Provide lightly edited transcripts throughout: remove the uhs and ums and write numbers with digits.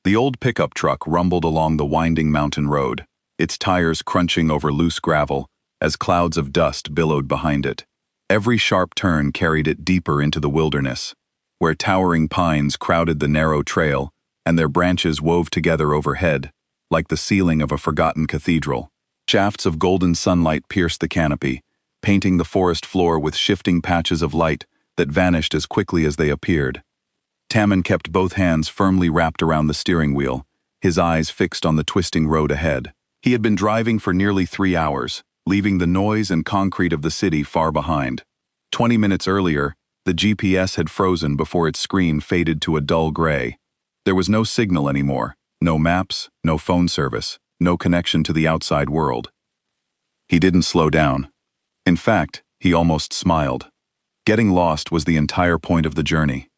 The old pickup truck rumbled along the winding mountain road, its tires crunching over loose gravel as clouds of dust billowed behind it. Every sharp turn carried it deeper into the wilderness, where towering pines crowded the narrow trail and their branches wove together overhead, like the ceiling of a forgotten cathedral. Shafts of golden sunlight pierced the canopy, painting the forest floor with shifting patches of light that vanished as quickly as they appeared. Tammin kept both hands firmly wrapped around the steering wheel, his eyes fixed on the twisting road ahead. He had been driving for nearly 3 hours, leaving the noise and concrete of the city far behind. 20 minutes earlier, the GPS had frozen before its screen faded to a dull gray. There was no signal anymore, no maps, no phone service, no connection to the outside world. He didn't slow down. In fact, he almost smiled. Getting lost was the entire point of the journey.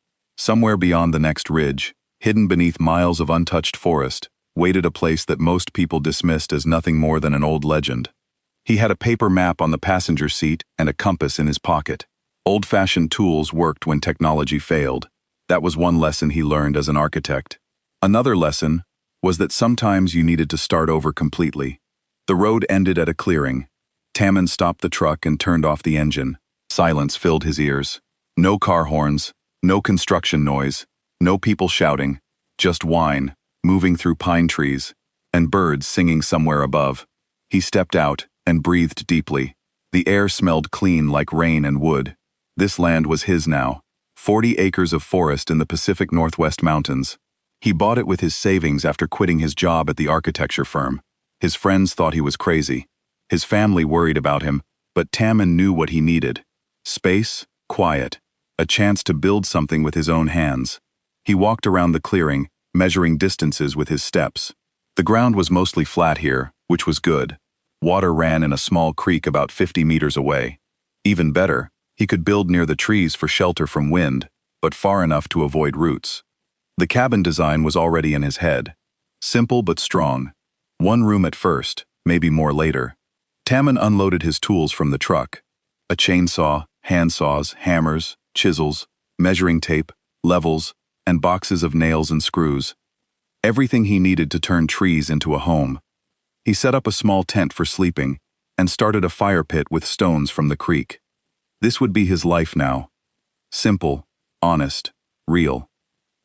Somewhere beyond the next ridge, hidden beneath miles of untouched forest, waited a place that most people dismissed as nothing more than an old legend. He had a paper map on the passenger seat and a compass in his pocket. Old-fashioned tools worked when technology failed. That was one lesson he learned as an architect. Another lesson was that sometimes you needed to start over completely. The road ended at a clearing. Tammin stopped the truck and turned off the engine. Silence filled his ears. No car horns, no construction noise, no people shouting, just whine, moving through pine trees, and birds singing somewhere above. He stepped out and breathed deeply. The air smelled clean like rain and wood. This land was his now. 40 acres of forest in the Pacific Northwest Mountains. He bought it with his savings after quitting his job at the architecture firm. His friends thought he was crazy. His family worried about him, but Tammin knew what he needed. Space, quiet, a chance to build something with his own hands. He walked around the clearing, measuring distances with his steps. The ground was mostly flat here, which was good. Water ran in a small creek about 50 meters away. Even better, he could build near the trees for shelter from wind, but far enough to avoid roots. The cabin design was already in his head. Simple but strong. One room at first, maybe more later. Tammin unloaded his tools from the truck. A chainsaw, handsaws, hammers, chisels, measuring tape, levels, and boxes of nails and screws. Everything he needed to turn trees into a home. He set up a small tent for sleeping and started a fire pit with stones from the creek. This would be his life now. Simple, honest, real.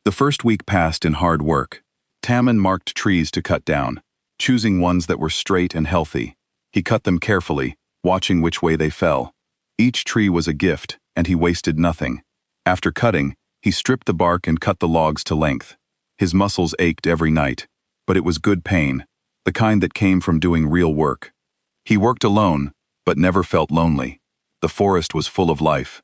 The first week passed in hard work. Tammin marked trees to cut down, choosing ones that were straight and healthy. He cut them carefully, watching which way they fell. Each tree was a gift, and he wasted nothing. After cutting, he stripped the bark and cut the logs to length. His muscles ached every night, but it was good pain, the kind that came from doing real work. He worked alone, but never felt lonely. The forest was full of life.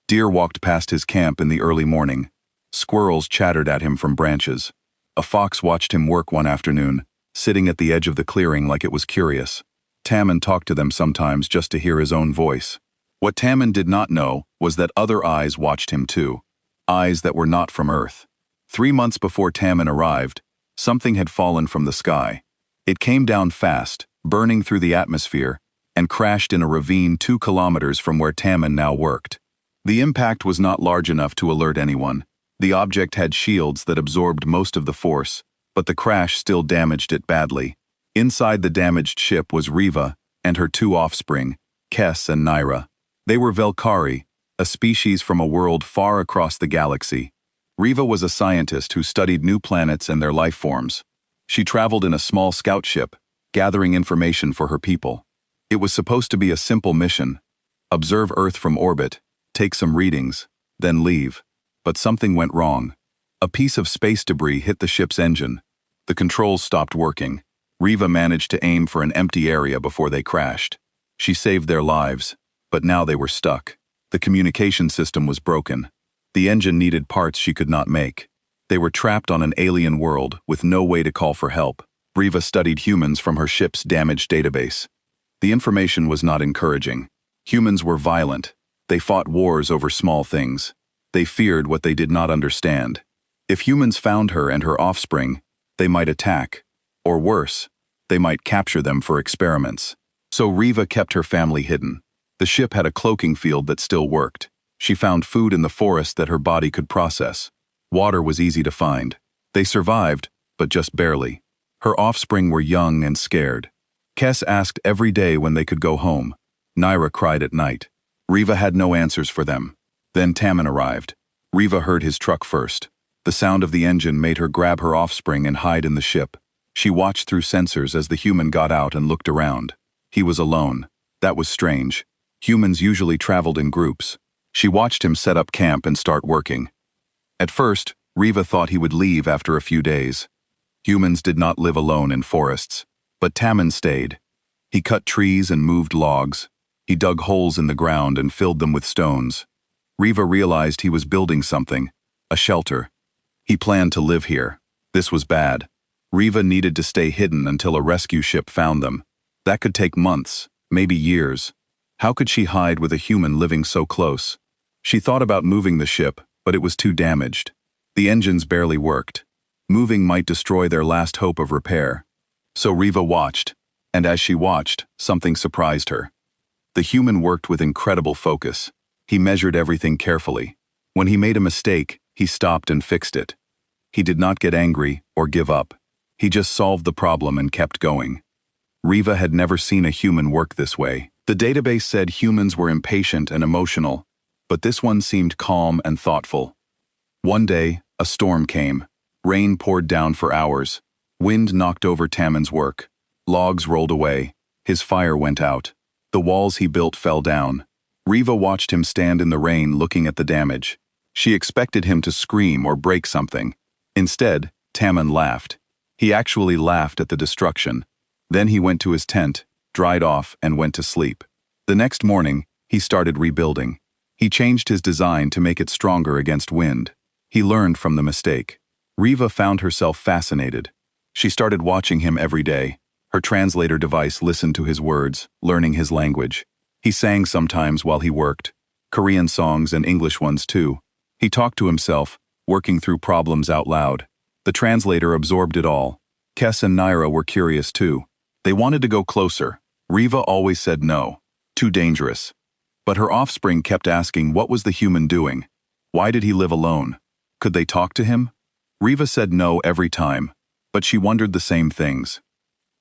Deer walked past his camp in the early morning. Squirrels chattered at him from branches. A fox watched him work one afternoon, sitting at the edge of the clearing like it was curious. Tammin talked to them sometimes just to hear his own voice. What Tammin did not know was that other eyes watched him too. Eyes that were not from Earth. 3 months before Tammin arrived, something had fallen from the sky. It came down fast, burning through the atmosphere, and crashed in a ravine 2 kilometers from where Tammin now worked. The impact was not large enough to alert anyone. The object had shields that absorbed most of the force, but the crash still damaged it badly. Inside the damaged ship was Riva and her 2 offspring, Kes and Naira. They were Velkari, a species from a world far across the galaxy. Riva was a scientist who studied new planets and their life forms. She traveled in a small scout ship, gathering information for her people. It was supposed to be a simple mission: observe Earth from orbit, take some readings, then leave. But something went wrong. A piece of space debris hit the ship's engine. The controls stopped working. Riva managed to aim for an empty area before they crashed. She saved their lives, but now they were stuck. The communication system was broken. The engine needed parts she could not make. They were trapped on an alien world with no way to call for help. Riva studied humans from her ship's damaged database. The information was not encouraging. Humans were violent. They fought wars over small things. They feared what they did not understand. If humans found her and her offspring, they might attack. Or worse, they might capture them for experiments. So Riva kept her family hidden. The ship had a cloaking field that still worked. She found food in the forest that her body could process. Water was easy to find. They survived, but just barely. Her offspring were young and scared. Kes asked every day when they could go home. Naira cried at night. Riva had no answers for them. Then Tammin arrived. Riva heard his truck first. The sound of the engine made her grab her offspring and hide in the ship. She watched through sensors as the human got out and looked around. He was alone. That was strange. Humans usually traveled in groups. She watched him set up camp and start working. At first, Riva thought he would leave after a few days. Humans did not live alone in forests. But Tammin stayed. He cut trees and moved logs. He dug holes in the ground and filled them with stones. Riva realized he was building something, a shelter. He planned to live here. This was bad. Riva needed to stay hidden until a rescue ship found them. That could take months, maybe years. How could she hide with a human living so close? She thought about moving the ship, but it was too damaged. The engines barely worked. Moving might destroy their last hope of repair. So Riva watched, and as she watched, something surprised her. The human worked with incredible focus. He measured everything carefully. When he made a mistake, he stopped and fixed it. He did not get angry or give up. He just solved the problem and kept going. Riva had never seen a human work this way. The database said humans were impatient and emotional, but this one seemed calm and thoughtful. One day, a storm came. Rain poured down for hours. Wind knocked over Tammin's work. Logs rolled away. His fire went out. The walls he built fell down. Riva watched him stand in the rain looking at the damage. She expected him to scream or break something. Instead, Tammin laughed. He actually laughed at the destruction. Then he went to his tent, dried off, and went to sleep. The next morning, he started rebuilding. He changed his design to make it stronger against wind. He learned from the mistake. Riva found herself fascinated. She started watching him every day. Her translator device listened to his words, learning his language. He sang sometimes while he worked, Korean songs and English ones too. He talked to himself, working through problems out loud. The translator absorbed it all. Kes and Naira were curious too. They wanted to go closer. Riva always said no. Too dangerous. But her offspring kept asking what was the human doing? Why did he live alone? Could they talk to him? Riva said no every time, but she wondered the same things.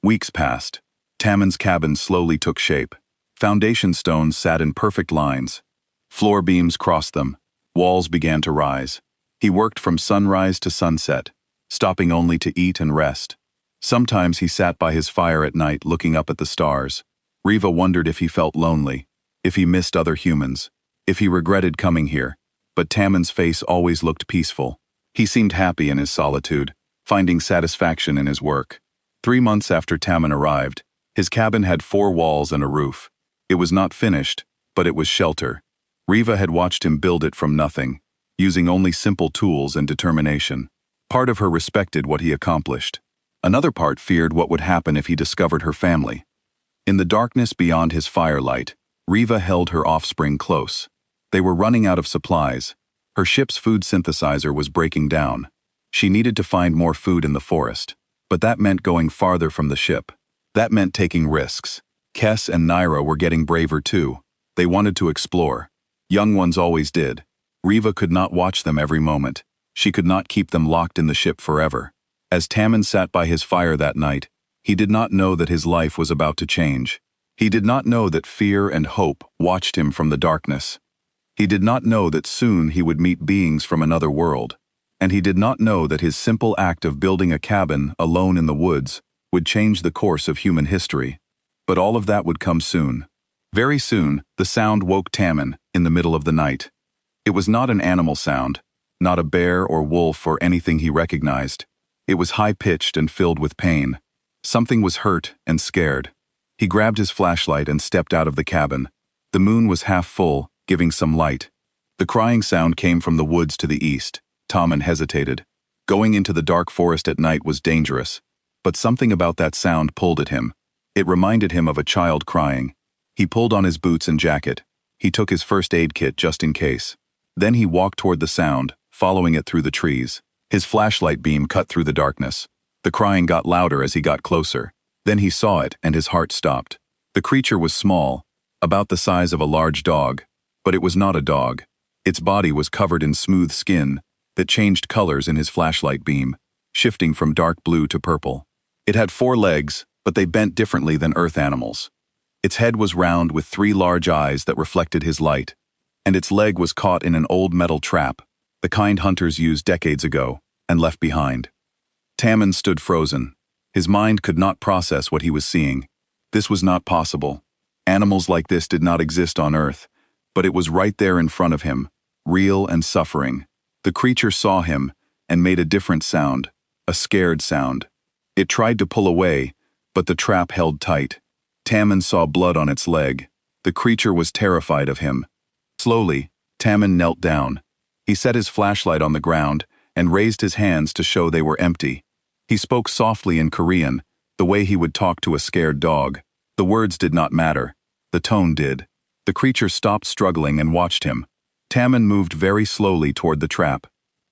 Weeks passed. Tammin's cabin slowly took shape. Foundation stones sat in perfect lines. Floor beams crossed them. Walls began to rise. He worked from sunrise to sunset, stopping only to eat and rest. Sometimes he sat by his fire at night looking up at the stars. Riva wondered if he felt lonely, if he missed other humans, if he regretted coming here. But Tammin's face always looked peaceful. He seemed happy in his solitude, finding satisfaction in his work. 3 months after Tammin arrived, his cabin had 4 walls and a roof. It was not finished, but it was shelter. Riva had watched him build it from nothing, using only simple tools and determination. Part of her respected what he accomplished. Another part feared what would happen if he discovered her family. In the darkness beyond his firelight, Riva held her offspring close. They were running out of supplies. Her ship's food synthesizer was breaking down. She needed to find more food in the forest. But that meant going farther from the ship. That meant taking risks. Kes and Naira were getting braver too. They wanted to explore. Young ones always did. Riva could not watch them every moment. She could not keep them locked in the ship forever. As Tammin sat by his fire that night, he did not know that his life was about to change. He did not know that fear and hope watched him from the darkness. He did not know that soon he would meet beings from another world. And he did not know that his simple act of building a cabin alone in the woods would change the course of human history. But all of that would come soon. Very soon, the sound woke Tammin in the middle of the night. It was not an animal sound, not a bear or wolf or anything he recognized. It was high-pitched and filled with pain. Something was hurt and scared. He grabbed his flashlight and stepped out of the cabin. The moon was half full, giving some light. The crying sound came from the woods to the east. Tammin hesitated. Going into the dark forest at night was dangerous. But something about that sound pulled at him. It reminded him of a child crying. He pulled on his boots and jacket. He took his first aid kit just in case. Then he walked toward the sound, following it through the trees. His flashlight beam cut through the darkness. The crying got louder as he got closer. Then he saw it, and his heart stopped. The creature was small, about the size of a large dog. But it was not a dog. Its body was covered in smooth skin that changed colors in his flashlight beam. shifting from dark blue to purple. It had 4 legs, but they bent differently than Earth animals. Its head was round with 3 large eyes that reflected his light, and its leg was caught in an old metal trap, the kind hunters used decades ago, and left behind. Tammen stood frozen. His mind could not process what he was seeing. This was not possible. Animals like this did not exist on Earth, but it was right there in front of him, real and suffering. The creature saw him and made a different sound, a scared sound. It tried to pull away, but the trap held tight. Tammen saw blood on its leg. The creature was terrified of him. Slowly, Tammen knelt down. He set his flashlight on the ground and raised his hands to show they were empty. He spoke softly in Korean, the way he would talk to a scared dog. The words did not matter. The tone did. The creature stopped struggling and watched him. Tammen moved very slowly toward the trap.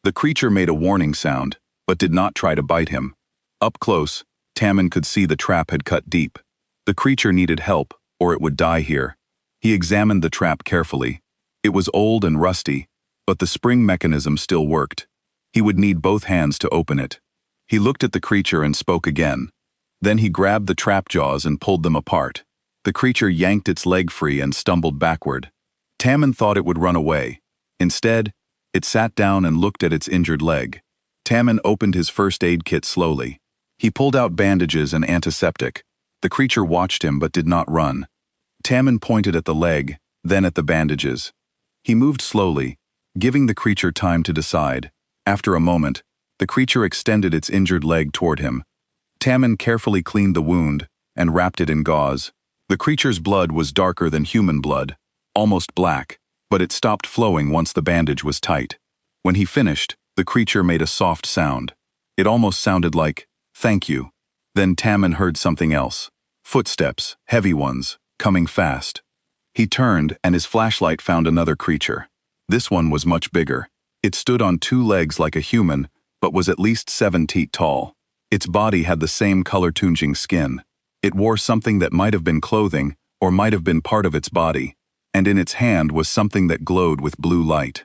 The creature made a warning sound, but did not try to bite him. Up close, Tammen could see the trap had cut deep. The creature needed help, or it would die here. He examined the trap carefully. It was old and rusty, but the spring mechanism still worked. He would need both hands to open it. He looked at the creature and spoke again. Then he grabbed the trap jaws and pulled them apart. The creature yanked its leg free and stumbled backward. Tammen thought it would run away. Instead, it sat down and looked at its injured leg. Tammen opened his first aid kit slowly. He pulled out bandages and antiseptic. The creature watched him but did not run. Tammen pointed at the leg, then at the bandages. He moved slowly, giving the creature time to decide. After a moment, the creature extended its injured leg toward him. Tammen carefully cleaned the wound and wrapped it in gauze. The creature's blood was darker than human blood, almost black, but it stopped flowing once the bandage was tight. When he finished, the creature made a soft sound. It almost sounded like, "Thank you." Then Tammen heard something else. Footsteps, heavy ones, coming fast. He turned and his flashlight found another creature. This one was much bigger. It stood on 2 legs like a human, but was at least 7 feet tall. Its body had the same color-changing skin. It wore something that might have been clothing or might have been part of its body, and in its hand was something that glowed with blue light.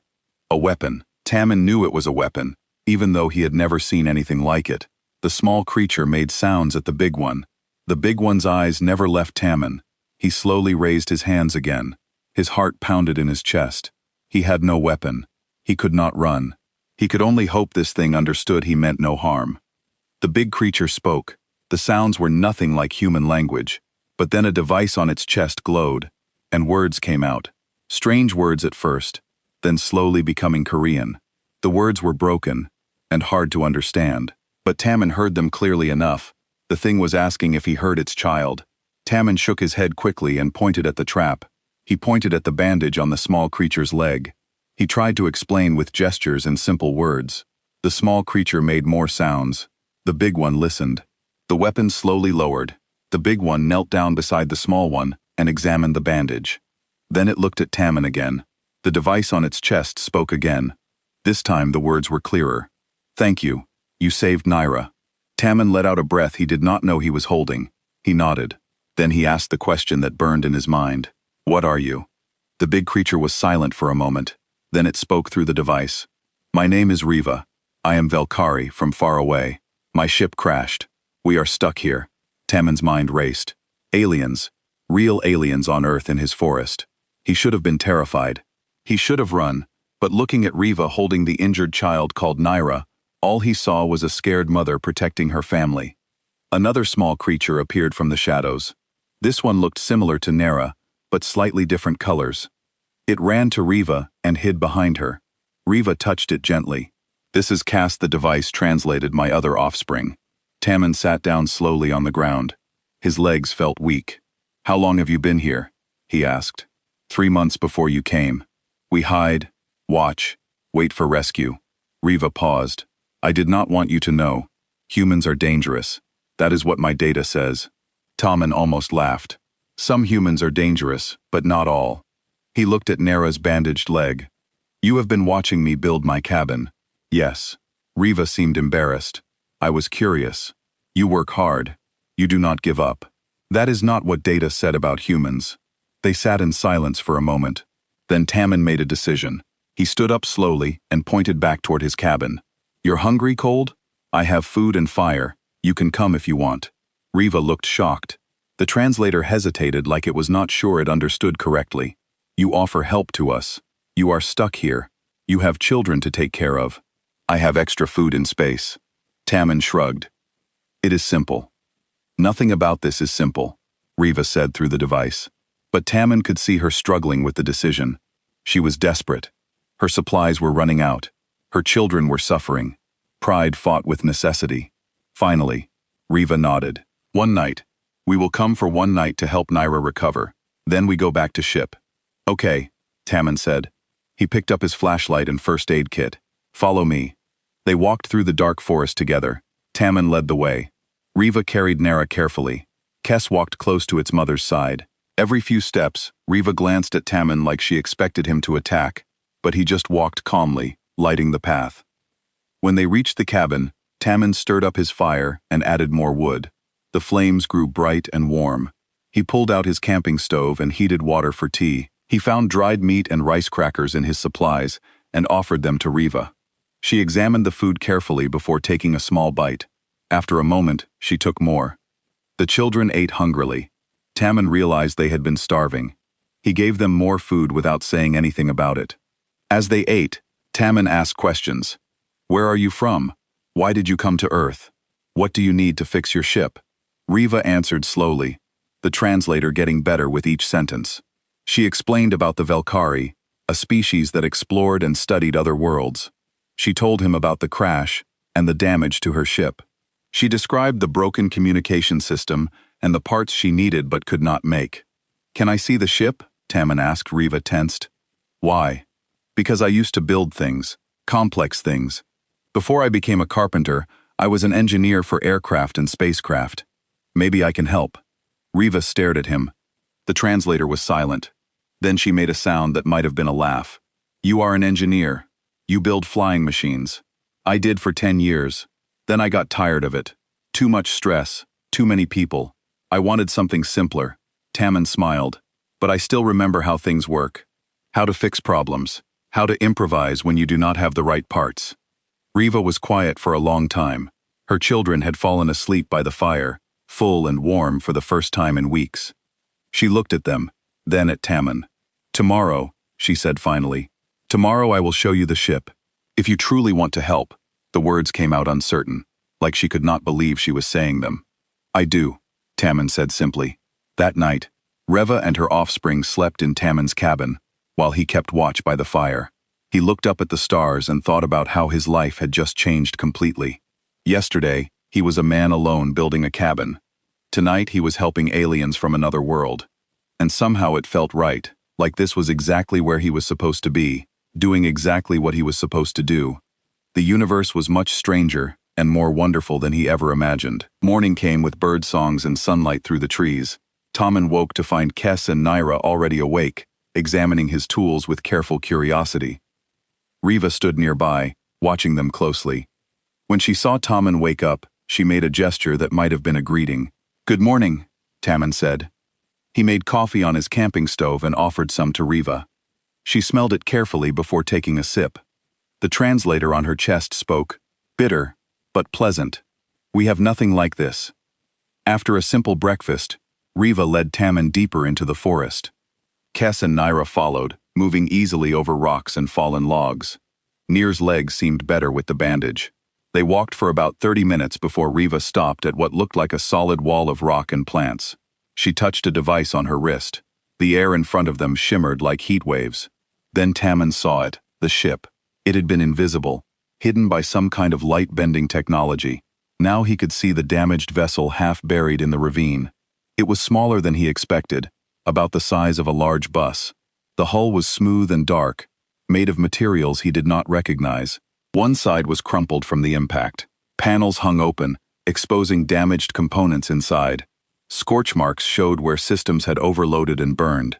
A weapon. Tammen knew it was a weapon, even though he had never seen anything like it. The small creature made sounds at the big one. The big one's eyes never left Tammen. He slowly raised his hands again. His heart pounded in his chest. He had no weapon. He could not run. He could only hope this thing understood he meant no harm. The big creature spoke. The sounds were nothing like human language, but then a device on its chest glowed, and words came out. Strange words at first, then slowly becoming Korean. The words were broken and hard to understand, but Tammen heard them clearly enough. The thing was asking if he heard its child. Tammen shook his head quickly and pointed at the trap. He pointed at the bandage on the small creature's leg. He tried to explain with gestures and simple words. The small creature made more sounds. The big one listened. The weapon slowly lowered. The big one knelt down beside the small one and examined the bandage. Then it looked at Tammen again. The device on its chest spoke again. This time the words were clearer. "Thank you. You saved Naira." Tammen let out a breath he did not know he was holding. He nodded. Then he asked the question that burned in his mind. "What are you?" The big creature was silent for a moment. Then it spoke through the device. "My name is Riva. I am Velkari from far away. My ship crashed. We are stuck here." Tammen's mind raced. Aliens. Real aliens on Earth in his forest. He should have been terrified. He should have run, but looking at Riva holding the injured child called Naira, all he saw was a scared mother protecting her family. Another small creature appeared from the shadows. This one looked similar to Naira, but slightly different colors. It ran to Riva and hid behind her. Riva touched it gently. "This is Cass, the device translated my other offspring." Tammen sat down slowly on the ground. His legs felt weak. "How long have you been here?" he asked. 3 months before you came. We hide, watch, wait for rescue." Riva paused. "I did not want you to know. Humans are dangerous. That is what my data says." Tammen almost laughed. "Some humans are dangerous, but not all." He looked at Naira's bandaged leg. "You have been watching me build my cabin." "Yes." Riva seemed embarrassed. "I was curious. You work hard. You do not give up." That is not what data said about humans. They sat in silence for a moment. Then Tammen made a decision. He stood up slowly and pointed back toward his cabin. "You're hungry, Cold?" I have food and fire. You can come if you want. Riva looked shocked. The translator hesitated like it was not sure it understood correctly. You offer help to us. You are stuck here. You have children to take care of. I have extra food in space. Tammin shrugged. It is simple. Nothing about this is simple, Riva said through the device. But Tammin could see her struggling with the decision. She was desperate. Her supplies were running out. Her children were suffering. Pride fought with necessity. Finally, Riva nodded. One night. We will come for one night to help Naira recover. Then we go back to ship. Okay, Tammin said. He picked up his flashlight and first aid kit. Follow me. They walked through the dark forest together. Tammin led the way. Riva carried Naira carefully. Kes walked close to its mother's side. Every few steps, Riva glanced at Tammin like she expected him to attack, but he just walked calmly, lighting the path. When they reached the cabin, Tammin stirred up his fire and added more wood. The flames grew bright and warm. He pulled out his camping stove and heated water for tea. He found dried meat and rice crackers in his supplies and offered them to Riva. She examined the food carefully before taking a small bite. After a moment, she took more. The children ate hungrily. Tammin realized they had been starving. He gave them more food without saying anything about it. As they ate, Tammin asked questions. Where are you from? Why did you come to Earth? What do you need to fix your ship? Riva answered slowly, the translator getting better with each sentence. She explained about the Velkari, a species that explored and studied other worlds. She told him about the crash and the damage to her ship. She described the broken communication system and the parts she needed but could not make. Can I see the ship? Tammin asked, Riva tensed. Why? Because I used to build things, complex things. Before I became a carpenter, I was an engineer for aircraft and spacecraft. Maybe I can help. Riva stared at him. The translator was silent. Then she made a sound that might have been a laugh. You are an engineer. You build flying machines. I did for 10 years. Then I got tired of it. Too much stress, too many people. I wanted something simpler. Tammin smiled. But I still remember how things work. How to fix problems. How to improvise when you do not have the right parts. Riva was quiet for a long time. Her children had fallen asleep by the fire, full and warm for the first time in weeks. She looked at them, then at Tammin. Tomorrow, she said finally. Tomorrow I will show you the ship. If you truly want to help. The words came out uncertain, like she could not believe she was saying them. I do, Tammin said simply. That night, Reva and her offspring slept in Tammin's cabin, while he kept watch by the fire. He looked up at the stars and thought about how his life had just changed completely. Yesterday, he was a man alone building a cabin. Tonight he was helping aliens from another world. And somehow it felt right, like this was exactly where he was supposed to be, doing exactly what he was supposed to do. The universe was much stranger and more wonderful than he ever imagined. Morning came with bird songs and sunlight through the trees. Tammin woke to find Kes and Naira already awake, examining his tools with careful curiosity. Riva stood nearby, watching them closely. When she saw Tammin wake up, she made a gesture that might have been a greeting. Good morning, Tammin said. He made coffee on his camping stove and offered some to Riva. She smelled it carefully before taking a sip. The translator on her chest spoke, bitter, but pleasant. We have nothing like this. After a simple breakfast, Riva led Tammin deeper into the forest. Kes and Naira followed, moving easily over rocks and fallen logs. Nir's legs seemed better with the bandage. They walked for about 30 minutes before Riva stopped at what looked like a solid wall of rock and plants. She touched a device on her wrist. The air in front of them shimmered like heat waves. Then Tammin saw it, the ship. It had been invisible, hidden by some kind of light-bending technology. Now he could see the damaged vessel half buried in the ravine. It was smaller than he expected, about the size of a large bus. The hull was smooth and dark, made of materials he did not recognize. One side was crumpled from the impact. Panels hung open, exposing damaged components inside. Scorch marks showed where systems had overloaded and burned.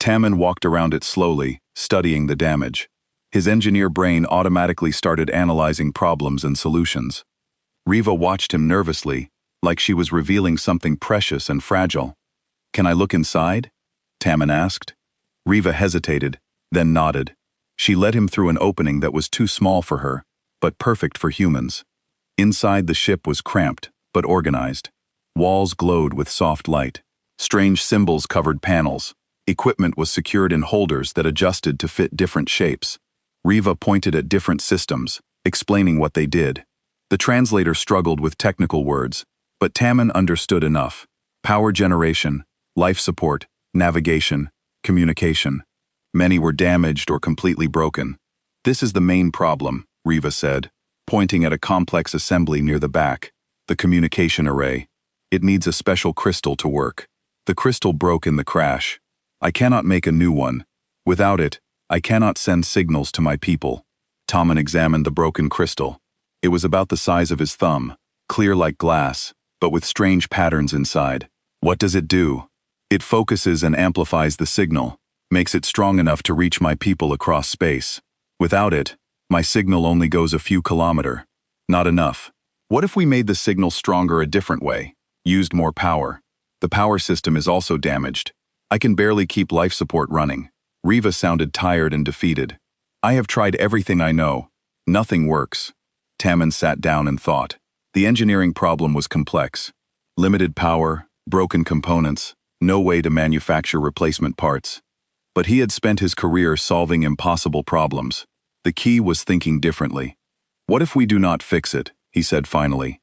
Tammin walked around it slowly, studying the damage. His engineer brain automatically started analyzing problems and solutions. Riva watched him nervously, like she was revealing something precious and fragile. Can I look inside? Tammin asked. Riva hesitated, then nodded. She led him through an opening that was too small for her, but perfect for humans. Inside the ship was cramped, but organized. Walls glowed with soft light. Strange symbols covered panels. Equipment was secured in holders that adjusted to fit different shapes. Riva pointed at different systems, explaining what they did. The translator struggled with technical words, but Tammin understood enough. Power generation, life support, navigation, communication. Many were damaged or completely broken. This is the main problem, Riva said, pointing at a complex assembly near the back, the communication array. It needs a special crystal to work. The crystal broke in the crash. I cannot make a new one. Without it, I cannot send signals to my people. Tommen examined the broken crystal. It was about the size of his thumb, clear like glass, but with strange patterns inside. What does it do? It focuses and amplifies the signal, makes it strong enough to reach my people across space. Without it, my signal only goes a few kilometers. Not enough. What if we made the signal stronger a different way, used more power? The power system is also damaged. I can barely keep life support running. Riva sounded tired and defeated. I have tried everything I know. Nothing works. Tammin sat down and thought. The engineering problem was complex. Limited power, broken components, no way to manufacture replacement parts. But he had spent his career solving impossible problems. The key was thinking differently. What if we do not fix it? He said finally.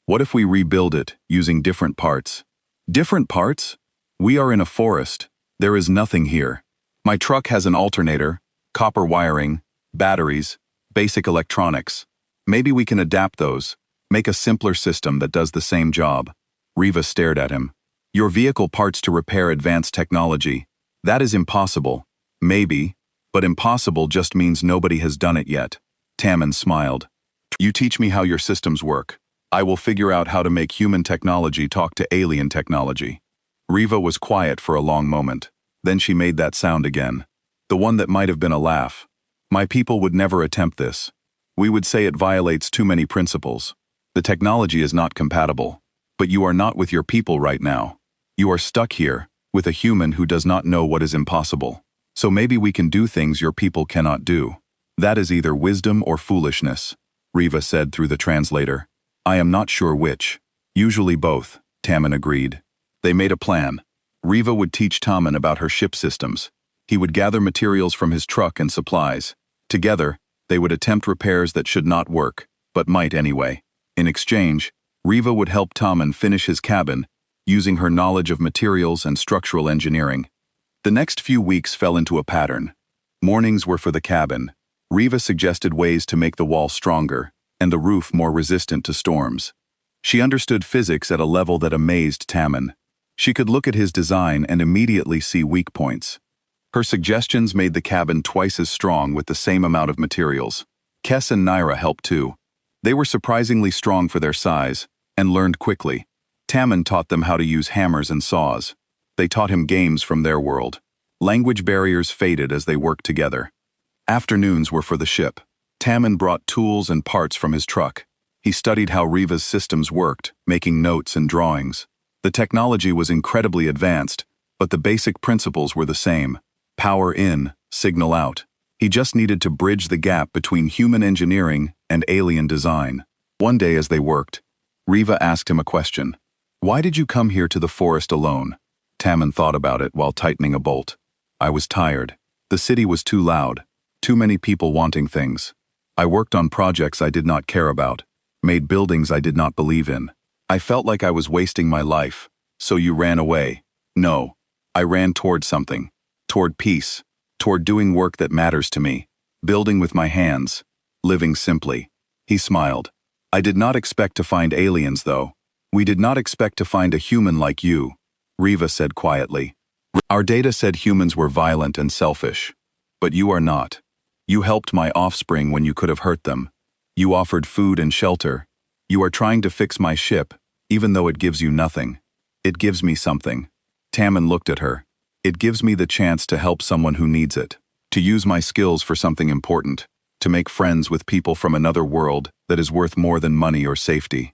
What if we rebuild it using different parts? Different parts? We are in a forest. There is nothing here. My truck has an alternator, copper wiring, batteries, basic electronics. Maybe we can adapt those, make a simpler system that does the same job. Riva stared at him. Your vehicle parts to repair advanced technology. That is impossible. Maybe, but impossible just means nobody has done it yet. Tammin smiled. You teach me how your systems work. I will figure out how to make human technology talk to alien technology. Riva was quiet for a long moment. Then she made that sound again. The one that might have been a laugh. My people would never attempt this. We would say it violates too many principles. The technology is not compatible. But you are not with your people right now. You are stuck here, with a human who does not know what is impossible. So maybe we can do things your people cannot do. That is either wisdom or foolishness, Riva said through the translator. I am not sure which. Usually both, Tammin agreed. They made a plan. Riva would teach Tommen about her ship systems. He would gather materials from his truck and supplies. Together, they would attempt repairs that should not work, but might anyway. In exchange, Riva would help Tommen finish his cabin, using her knowledge of materials and structural engineering. The next few weeks fell into a pattern. Mornings were for the cabin. Riva suggested ways to make the wall stronger, and the roof more resistant to storms. She understood physics at a level that amazed Tammin. She could look at his design and immediately see weak points. Her suggestions made the cabin twice as strong with the same amount of materials. Kes and Naira helped too. They were surprisingly strong for their size, and learned quickly. Tammin taught them how to use hammers and saws. They taught him games from their world. Language barriers faded as they worked together. Afternoons were for the ship. Tammin brought tools and parts from his truck. He studied how Riva's systems worked, making notes and drawings. The technology was incredibly advanced, but the basic principles were the same. Power in, signal out. He just needed to bridge the gap between human engineering and alien design. One day as they worked, Riva asked him a question. Why did you come here to the forest alone? Tammin thought about it while tightening a bolt. I was tired. The city was too loud. Too many people wanting things. I worked on projects I did not care about. Made buildings I did not believe in. I felt like I was wasting my life. So you ran away. No. I ran toward something. Toward peace. Toward doing work that matters to me. Building with my hands. Living simply. He smiled. I did not expect to find aliens, though. We did not expect to find a human like you, Riva said quietly. Our data said humans were violent and selfish. But you are not. You helped my offspring when you could have hurt them. You offered food and shelter. You are trying to fix my ship, even though it gives you nothing. It gives me something. Tammin looked at her. It gives me the chance to help someone who needs it. To use my skills for something important. To make friends with people from another world that is worth more than money or safety.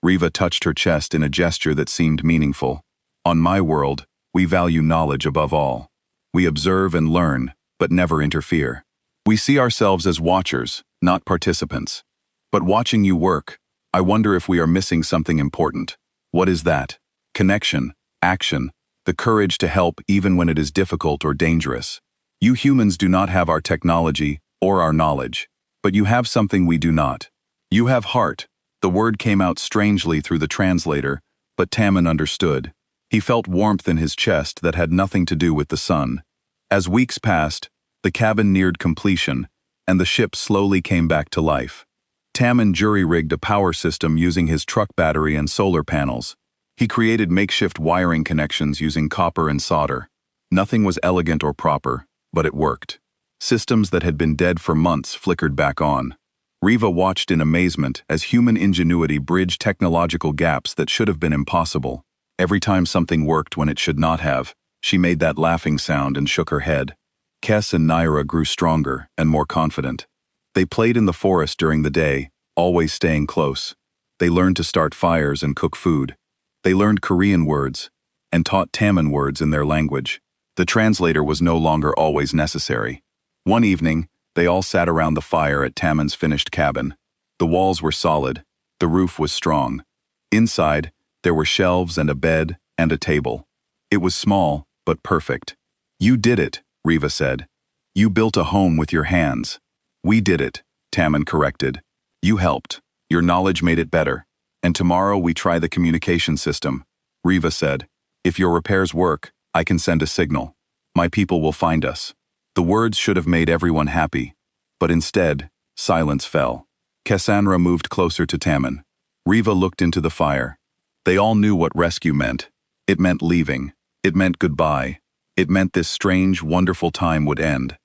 Riva touched her chest in a gesture that seemed meaningful. On my world, we value knowledge above all. We observe and learn, but never interfere. We see ourselves as watchers, not participants. But watching you work, I wonder if we are missing something important. What is that? Connection, action, the courage to help even when it is difficult or dangerous. You humans do not have our technology or our knowledge, but you have something we do not. You have heart. The word came out strangely through the translator, but Tammin understood. He felt warmth in his chest that had nothing to do with the sun. As weeks passed, the cabin neared completion, and the ship slowly came back to life. Tammin jury-rigged a power system using his truck battery and solar panels. He created makeshift wiring connections using copper and solder. Nothing was elegant or proper, but it worked. Systems that had been dead for months flickered back on. Riva watched in amazement as human ingenuity bridged technological gaps that should have been impossible. Every time something worked when it should not have, she made that laughing sound and shook her head. Kes and Naira grew stronger and more confident. They played in the forest during the day, always staying close. They learned to start fires and cook food. They learned Korean words and taught Tammin words in their language. The translator was no longer always necessary. One evening, they all sat around the fire at Tammin's finished cabin. The walls were solid. The roof was strong. Inside, there were shelves and a bed and a table. It was small, but perfect. "You did it," Riva said. "You built a home with your hands." "We did it," Tammin corrected. "You helped. Your knowledge made it better. And tomorrow we try the communication system," Riva said. "If your repairs work, I can send a signal. My people will find us." The words should have made everyone happy, but instead, silence fell. Cassandra moved closer to Tammin. Riva looked into the fire. They all knew what rescue meant. It meant leaving. It meant goodbye. It meant this strange, wonderful time would end.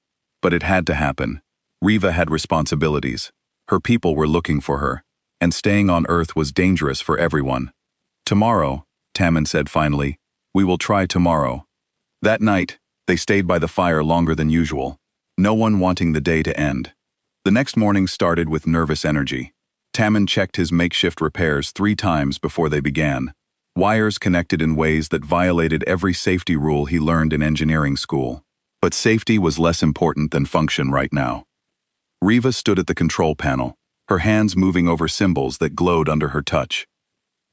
But it had to happen. Riva had responsibilities. Her people were looking for her, and staying on Earth was dangerous for everyone. "Tomorrow," Tammin said finally, "we will try tomorrow." That night, they stayed by the fire longer than usual, no one wanting the day to end. The next morning started with nervous energy. Tammin checked his makeshift repairs 3 times before they began. Wires connected in ways that violated every safety rule he learned in engineering school. But safety was less important than function right now. Riva stood at the control panel, her hands moving over symbols that glowed under her touch.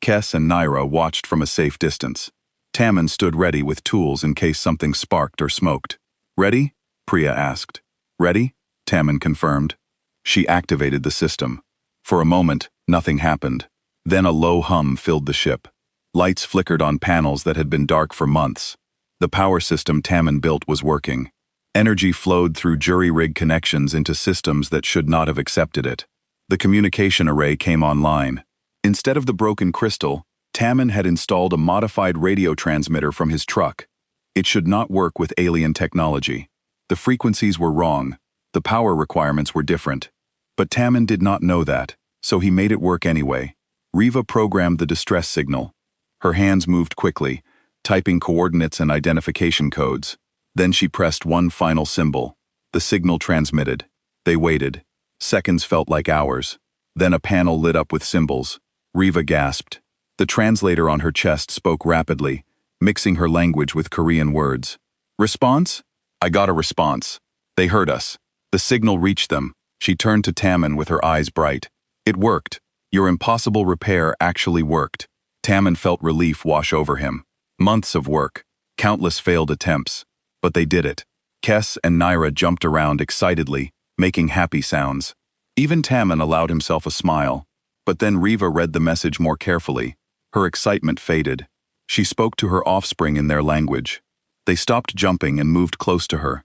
Kes and Naira watched from a safe distance. Tammin stood ready with tools in case something sparked or smoked. "Ready?" Priya asked. "Ready?" Tammin confirmed. She activated the system. For a moment, nothing happened. Then a low hum filled the ship. Lights flickered on panels that had been dark for months. The power system Tammin built was working. Energy flowed through jury-rig connections into systems that should not have accepted it. The communication array came online. Instead of the broken crystal, Tammin had installed a modified radio transmitter from his truck. It should not work with alien technology. The frequencies were wrong. The power requirements were different. But Tammin did not know that, so he made it work anyway. Riva programmed the distress signal. Her hands moved quickly, typing coordinates and identification codes. Then she pressed one final symbol. The signal transmitted. They waited. Seconds felt like hours. Then a panel lit up with symbols. Riva gasped. The translator on her chest spoke rapidly, mixing her language with Korean words. "Response?" "I got a response. They heard us. The signal reached them." She turned to Tammin with her eyes bright. "It worked. Your impossible repair actually worked." Tammin felt relief wash over him. Months of work. Countless failed attempts. But they did it. Kes and Naira jumped around excitedly, making happy sounds. Even Tammin allowed himself a smile. But then Riva read the message more carefully. Her excitement faded. She spoke to her offspring in their language. They stopped jumping and moved close to her.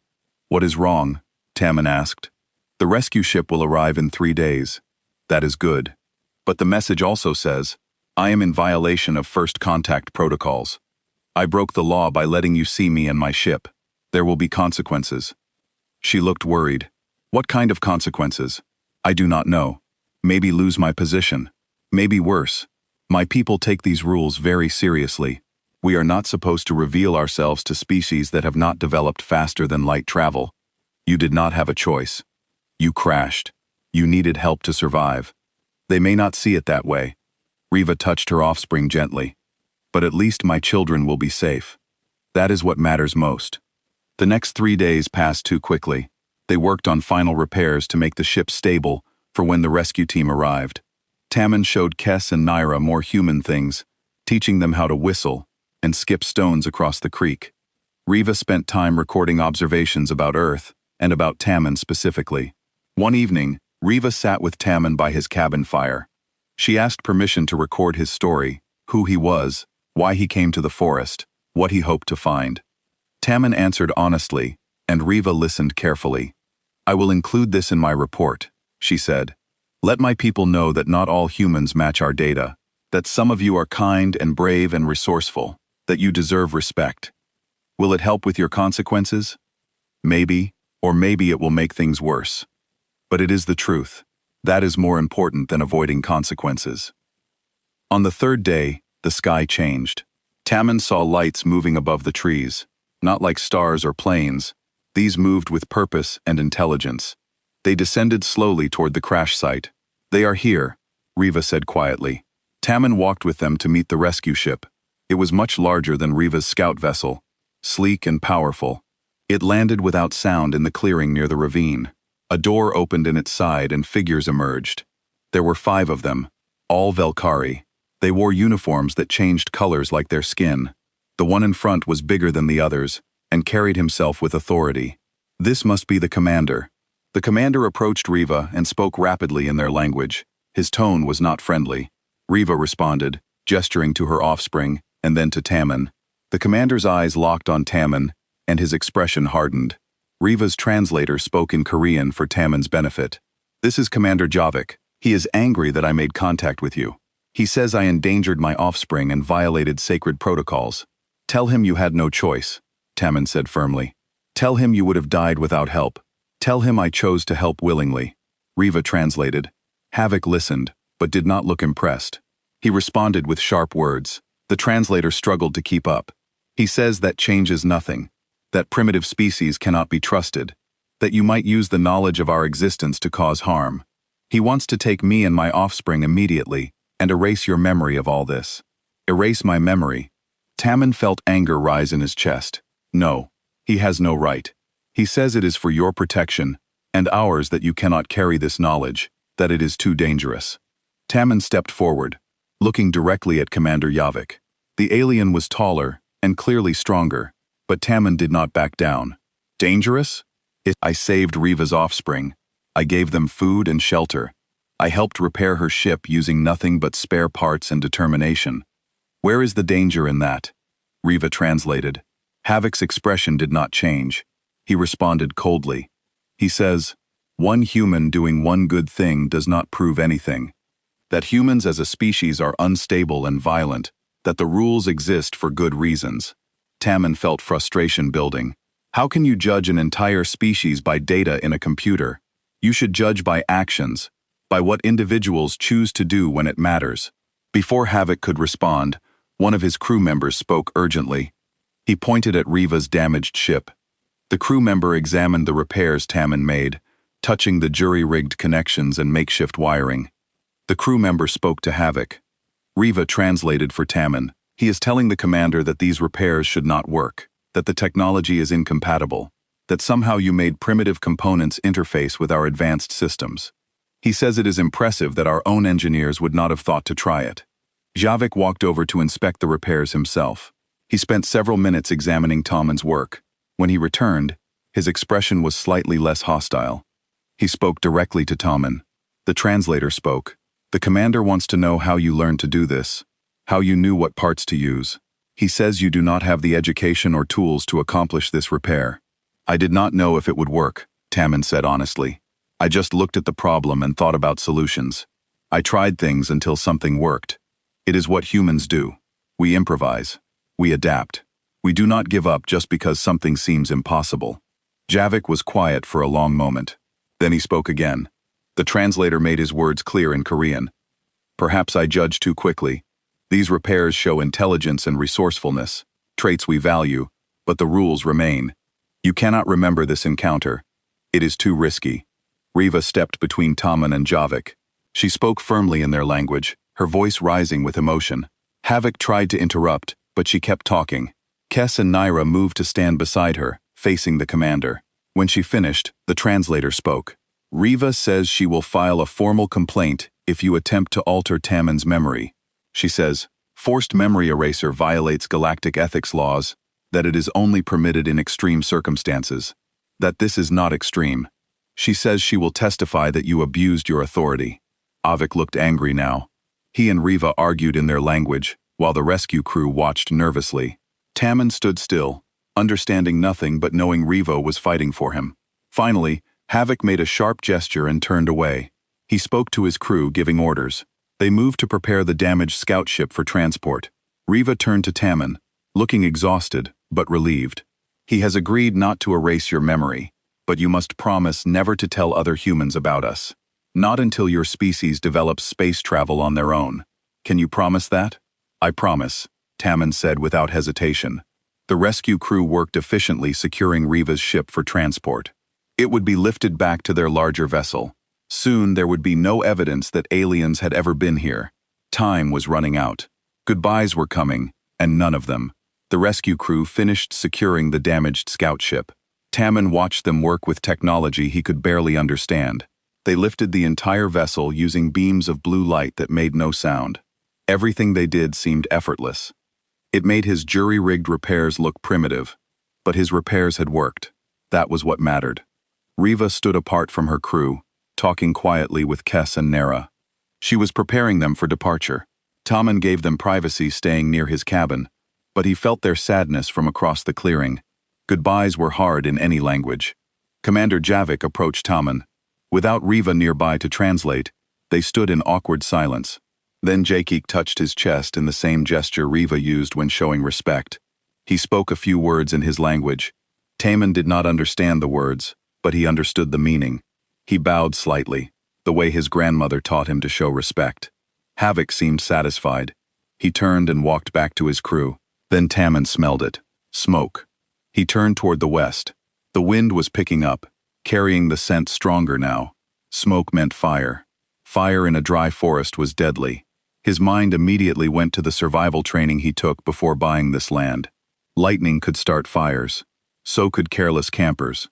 "What is wrong?" Tammin asked. "The rescue ship will arrive in 3 days." "That is good. But the message also says, I am in violation of first contact protocols. I broke the law by letting you see me and my ship. There will be consequences." She looked worried. "What kind of consequences?" "I do not know. Maybe lose my position. Maybe worse. My people take these rules very seriously. We are not supposed to reveal ourselves to species that have not developed faster than light travel. You did not have a choice. You crashed. You needed help to survive. They may not see it that way." Riva touched her offspring gently. "But at least my children will be safe. That is what matters most." The next 3 days passed too quickly. They worked on final repairs to make the ship stable for when the rescue team arrived. Tammin showed Kes and Naira more human things, teaching them how to whistle and skip stones across the creek. Riva spent time recording observations about Earth and about Tammin specifically. One evening, Riva sat with Tammin by his cabin fire. She asked permission to record his story, who he was, why he came to the forest, what he hoped to find. Tammin answered honestly, and Riva listened carefully. "I will include this in my report," she said. "Let my people know that not all humans match our data, that some of you are kind and brave and resourceful, that you deserve respect. Will it help with your consequences? Maybe, or maybe it will make things worse. But it is the truth. That is more important than avoiding consequences." On the third day, the sky changed. Tammin saw lights moving above the trees, not like stars or planes. These moved with purpose and intelligence. They descended slowly toward the crash site. "They are here," Riva said quietly. Tammin walked with them to meet the rescue ship. It was much larger than Riva's scout vessel, sleek and powerful. It landed without sound in the clearing near the ravine. A door opened in its side and figures emerged. There were 5 of them, all Velkari. They wore uniforms that changed colors like their skin. The one in front was bigger than the others and carried himself with authority. "This must be the commander." The commander approached Riva and spoke rapidly in their language. His tone was not friendly. Riva responded, gesturing to her offspring, and then to Tammin. The commander's eyes locked on Tammin, and his expression hardened. Riva's translator spoke in Korean for Tammin's benefit. "This is Commander Javik. He is angry that I made contact with you. He says I endangered my offspring and violated sacred protocols. Tell him you had no choice," Tammin said firmly. "Tell him you would have died without help. Tell him I chose to help willingly." Riva translated. Havik listened, but did not look impressed. He responded with sharp words. The translator struggled to keep up. "He says that changes nothing, that primitive species cannot be trusted, that you might use the knowledge of our existence to cause harm. He wants to take me and my offspring immediately and erase your memory of all this." "Erase my memory?" Tammin felt anger rise in his chest. "No, he has no right. He says it is for your protection and ours that you cannot carry this knowledge, that it is too dangerous." Tammin stepped forward, looking directly at Commander Javik. The alien was taller and clearly stronger, but Tammin did not back down. "Dangerous? I saved Riva's offspring. I gave them food and shelter. I helped repair her ship using nothing but spare parts and determination. Where is the danger in that?" Riva translated. Havik's expression did not change. He responded coldly. He says, "One human doing one good thing does not prove anything. That humans as a species are unstable and violent, that the rules exist for good reasons." Tammin felt frustration building. "How can you judge an entire species by data in a computer? You should judge by actions, by what individuals choose to do when it matters." Before Havik could respond, one of his crew members spoke urgently. He pointed at Riva's damaged ship. The crew member examined the repairs Tammin made, touching the jury-rigged connections and makeshift wiring. The crew member spoke to Havik. Riva translated for Tammin. "He is telling the commander that these repairs should not work, that the technology is incompatible, that somehow you made primitive components interface with our advanced systems. He says it is impressive that our own engineers would not have thought to try it." Javik walked over to inspect the repairs himself. He spent several minutes examining Tammin's work. When he returned, his expression was slightly less hostile. He spoke directly to Tammin. The translator spoke. "The commander wants to know how you learned to do this, how you knew what parts to use. He says you do not have the education or tools to accomplish this repair." "I did not know if it would work," Tammin said honestly. "I just looked at the problem and thought about solutions. I tried things until something worked. It is what humans do. We improvise. We adapt. We do not give up just because something seems impossible." Javik was quiet for a long moment. Then he spoke again. The translator made his words clear in Korean. "Perhaps I judged too quickly. These repairs show intelligence and resourcefulness, traits we value, but the rules remain. You cannot remember this encounter. It is too risky." Riva stepped between Tammin and Javik. She spoke firmly in their language, her voice rising with emotion. Havik tried to interrupt, but she kept talking. Kes and Naira moved to stand beside her, facing the commander. When she finished, the translator spoke. "Riva says she will file a formal complaint if you attempt to alter Tammon's memory. She says, forced memory eraser violates galactic ethics laws, that it is only permitted in extreme circumstances, that this is not extreme. She says she will testify that you abused your authority. Avik looked angry now. He and Riva argued in their language, while the rescue crew watched nervously. Tammon stood still, understanding nothing but knowing Riva was fighting for him. Finally, Havik made a sharp gesture and turned away. He spoke to his crew, giving orders. They moved to prepare the damaged scout ship for transport. Riva turned to Tammon, looking exhausted, but relieved. He has agreed not to erase your memory, but you must promise never to tell other humans about us. Not until your species develops space travel on their own. Can you promise that? I promise, Tammon said without hesitation. The rescue crew worked efficiently securing Riva's ship for transport. It would be lifted back to their larger vessel. Soon there would be no evidence that aliens had ever been here. Time was running out. Goodbyes were coming, and none of them. The rescue crew finished securing the damaged scout ship. Tammon watched them work with technology he could barely understand. They lifted the entire vessel using beams of blue light that made no sound. Everything they did seemed effortless. It made his jury-rigged repairs look primitive, but his repairs had worked. That was what mattered. Riva stood apart from her crew, talking quietly with Kess and Nera. She was preparing them for departure. Tammon gave them privacy staying near his cabin, but he felt their sadness from across the clearing. Goodbyes were hard in any language. Commander Javik approached Tammon. Without Riva nearby to translate, they stood in awkward silence. Then Jakik touched his chest in the same gesture Riva used when showing respect. He spoke a few words in his language. Tammon did not understand the words, but he understood the meaning. He bowed slightly, the way his grandmother taught him to show respect. Havik seemed satisfied. He turned and walked back to his crew. Then Tammon smelled it. Smoke. He turned toward the west. The wind was picking up, carrying the scent stronger now. Smoke meant fire. Fire in a dry forest was deadly. His mind immediately went to the survival training he took before buying this land. Lightning could start fires. So could careless campers.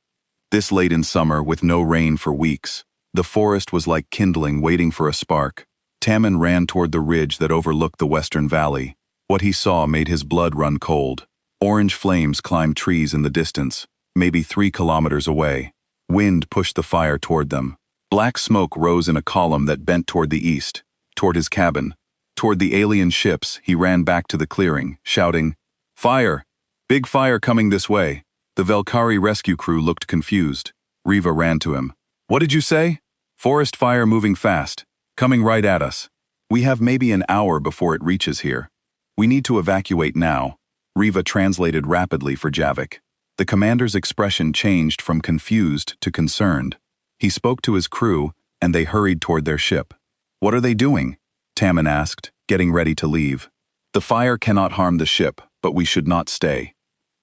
This late in summer, with no rain for weeks, the forest was like kindling waiting for a spark. Tammon ran toward the ridge that overlooked the western valley. What he saw made his blood run cold. Orange flames climbed trees in the distance, maybe 3 kilometers away. Wind pushed the fire toward them. Black smoke rose in a column that bent toward the east, toward his cabin. Toward the alien ships, he ran back to the clearing, shouting, "Fire! Big fire coming this way!" The Velkari rescue crew looked confused. Riva ran to him. "What did you say?" "Forest fire moving fast, coming right at us. We have maybe an hour before it reaches here. We need to evacuate now." Riva translated rapidly for Javik. The commander's expression changed from confused to concerned. He spoke to his crew, and they hurried toward their ship. "What are they doing?" Tammon asked, getting ready to leave. "The fire cannot harm the ship, but we should not stay."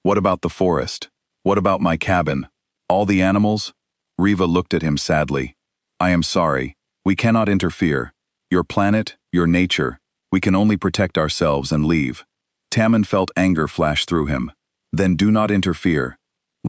"What about the forest? What about my cabin? All the animals?" Riva looked at him sadly. "I am sorry. We cannot interfere. Your planet, your nature. We can only protect ourselves and leave." Tammon felt anger flash through him. "Then do not interfere.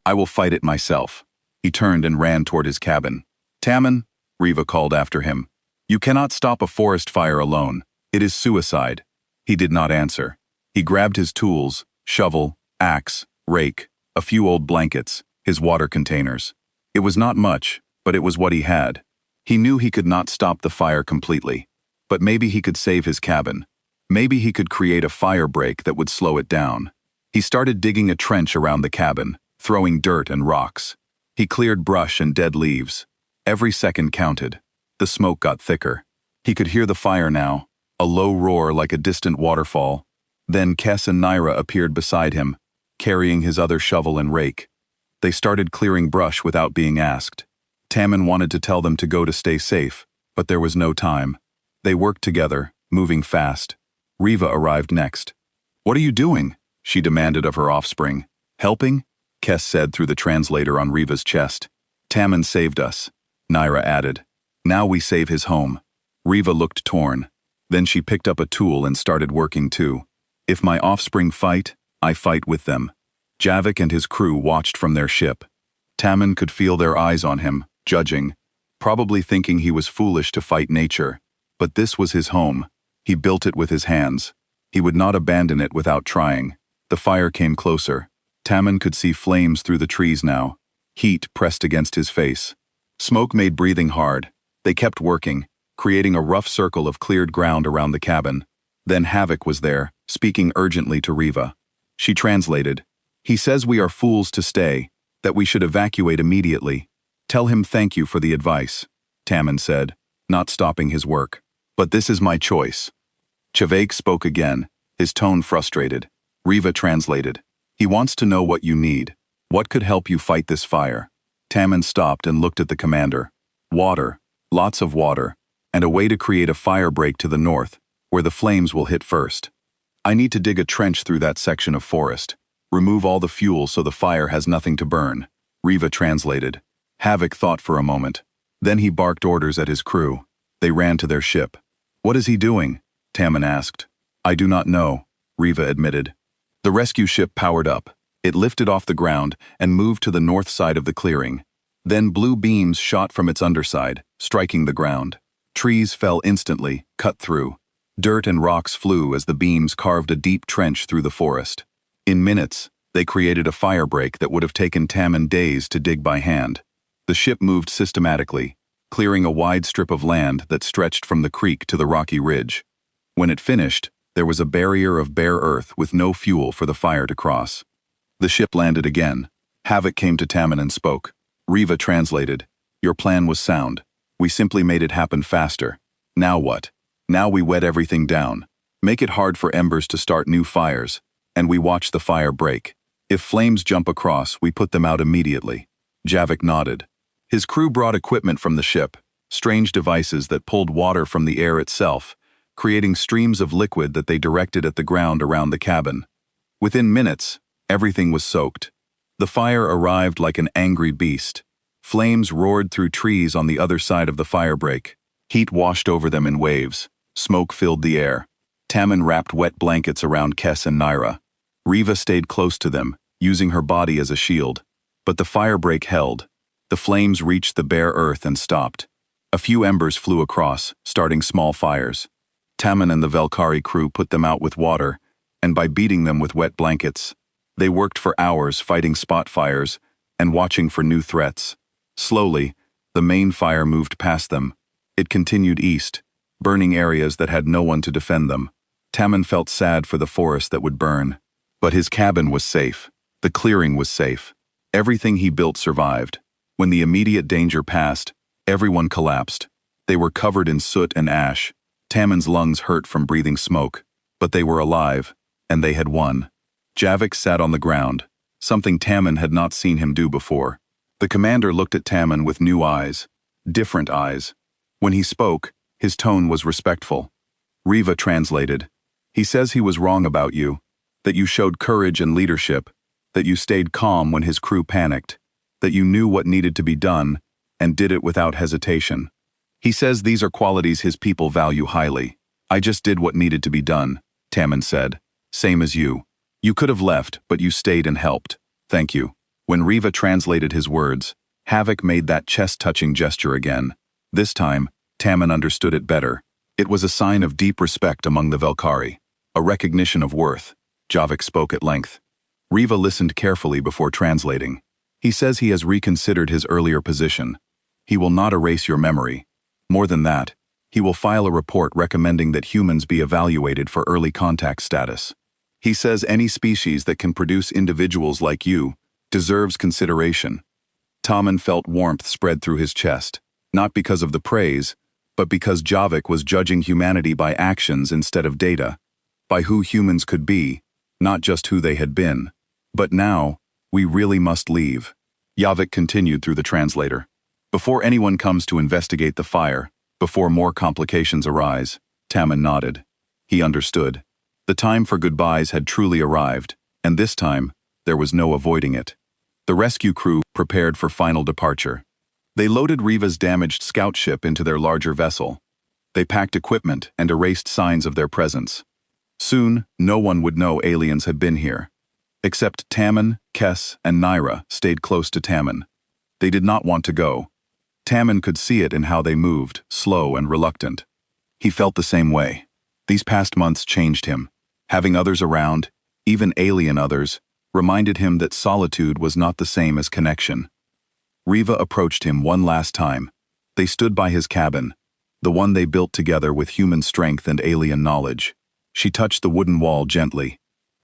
I will fight it myself." He turned and ran toward his cabin. "Tammon," Riva called after him. "You cannot stop a forest fire alone. It is suicide." He did not answer. He grabbed his tools, shovel, axe, rake, a few old blankets, his water containers. It was not much, but it was what he had. He knew he could not stop the fire completely, but maybe he could save his cabin. Maybe he could create a fire break that would slow it down. He started digging a trench around the cabin, throwing dirt and rocks. He cleared brush and dead leaves. Every second counted. The smoke got thicker. He could hear the fire now, a low roar like a distant waterfall. Then Kess and Naira appeared beside him, carrying his other shovel and rake. They started clearing brush without being asked. Tammon wanted to tell them to go to stay safe, but there was no time. They worked together, moving fast. Riva arrived next. "What are you doing?" she demanded of her offspring. "Helping?" Kess said through the translator on Riva's chest. "Tammon saved us," Naira added. "Now we save his home." Riva looked torn. Then she picked up a tool and started working too. "If my offspring fight, I fight with them." Javik and his crew watched from their ship. Tammon could feel their eyes on him, judging, probably thinking he was foolish to fight nature. But this was his home. He built it with his hands. He would not abandon it without trying. The fire came closer. Tammen could see flames through the trees now. Heat pressed against his face. Smoke made breathing hard. They kept working, creating a rough circle of cleared ground around the cabin. Then HFY was there, speaking urgently to Riva. She translated. "He says we are fools to stay, that we should evacuate immediately. Tell him thank you for the advice," Tammen said, not stopping his work. "But this is my choice." HFY spoke again, his tone frustrated. Riva translated. "He wants to know what you need. What could help you fight this fire?" Tammen stopped and looked at the commander. "Water, lots of water, and a way to create a fire break to the north, where the flames will hit first. I need to dig a trench through that section of forest. Remove all the fuel so the fire has nothing to burn," Riva translated. HFY thought for a moment. Then he barked orders at his crew. They ran to their ship. "What is he doing?" Tammen asked. "I do not know," Riva admitted. The rescue ship powered up. It lifted off the ground and moved to the north side of the clearing. Then blue beams shot from its underside, striking the ground. Trees fell instantly, cut through. Dirt and rocks flew as the beams carved a deep trench through the forest. In minutes, they created a fire break that would have taken Tammen days to dig by hand. The ship moved systematically, clearing a wide strip of land that stretched from the creek to the rocky ridge. When it finished, there was a barrier of bare earth with no fuel for the fire to cross. The ship landed again. HFY came to Tammen and spoke. Riva translated. "Your plan was sound. We simply made it happen faster. Now what? Now we wet everything down. Make it hard for embers to start new fires, and we watch the fire break. If flames jump across, we put them out immediately." HFY nodded. His crew brought equipment from the ship, strange devices that pulled water from the air itself, creating streams of liquid that they directed at the ground around the cabin. Within minutes, everything was soaked. The fire arrived like an angry beast. Flames roared through trees on the other side of the fire break. Heat washed over them in waves. Smoke filled the air. Tammen wrapped wet blankets around Kes and Naira. Riva stayed close to them, using her body as a shield. But the fire break held. The flames reached the bare earth and stopped. A few embers flew across, starting small fires. Tammen and the Velkari crew put them out with water, and by beating them with wet blankets, they worked for hours fighting spot fires and watching for new threats. Slowly, the main fire moved past them. It continued east, burning areas that had no one to defend them. Tammen felt sad for the forest that would burn. But his cabin was safe. The clearing was safe. Everything he built survived. When the immediate danger passed, everyone collapsed. They were covered in soot and ash. Tammen's lungs hurt from breathing smoke. But they were alive, and they had won. HFY sat on the ground, something Tammen had not seen him do before. The commander looked at Tammen with new eyes, different eyes. When he spoke, his tone was respectful. Riva translated. "He says he was wrong about you, that you showed courage and leadership, that you stayed calm when his crew panicked, that you knew what needed to be done and did it without hesitation. He says these are qualities his people value highly. I just did what needed to be done," Tammen said. "Same as you. You could have left, but you stayed and helped. Thank you." When Riva translated his words, HFY made that chest-touching gesture again. This time, Tammen understood it better. It was a sign of deep respect among the Velkari, a recognition of worth. HFY spoke at length. Riva listened carefully before translating. "He says he has reconsidered his earlier position. He will not erase your memory. More than that, he will file a report recommending that humans be evaluated for early contact status. He says any species that can produce individuals like you deserves consideration." Tammen felt warmth spread through his chest, not because of the praise, but because HFY was judging humanity by actions instead of data, by who humans could be, not just who they had been. "But now, we really must leave," HFY continued through the translator. "Before anyone comes to investigate the fire, before more complications arise." Tammen nodded. He understood. The time for goodbyes had truly arrived, and this time, there was no avoiding it. The rescue crew prepared for final departure. They loaded Riva's damaged scout ship into their larger vessel. They packed equipment and erased signs of their presence. Soon, no one would know aliens had been here. Except Tammen, Kes, and Naira stayed close to Tammen. They did not want to go. Tammen could see it in how they moved, slow and reluctant. He felt the same way. These past months changed him. Having others around, even alien others, reminded him that solitude was not the same as connection. Riva approached him one last time. They stood by his cabin, the one they built together with human strength and alien knowledge. She touched the wooden wall gently.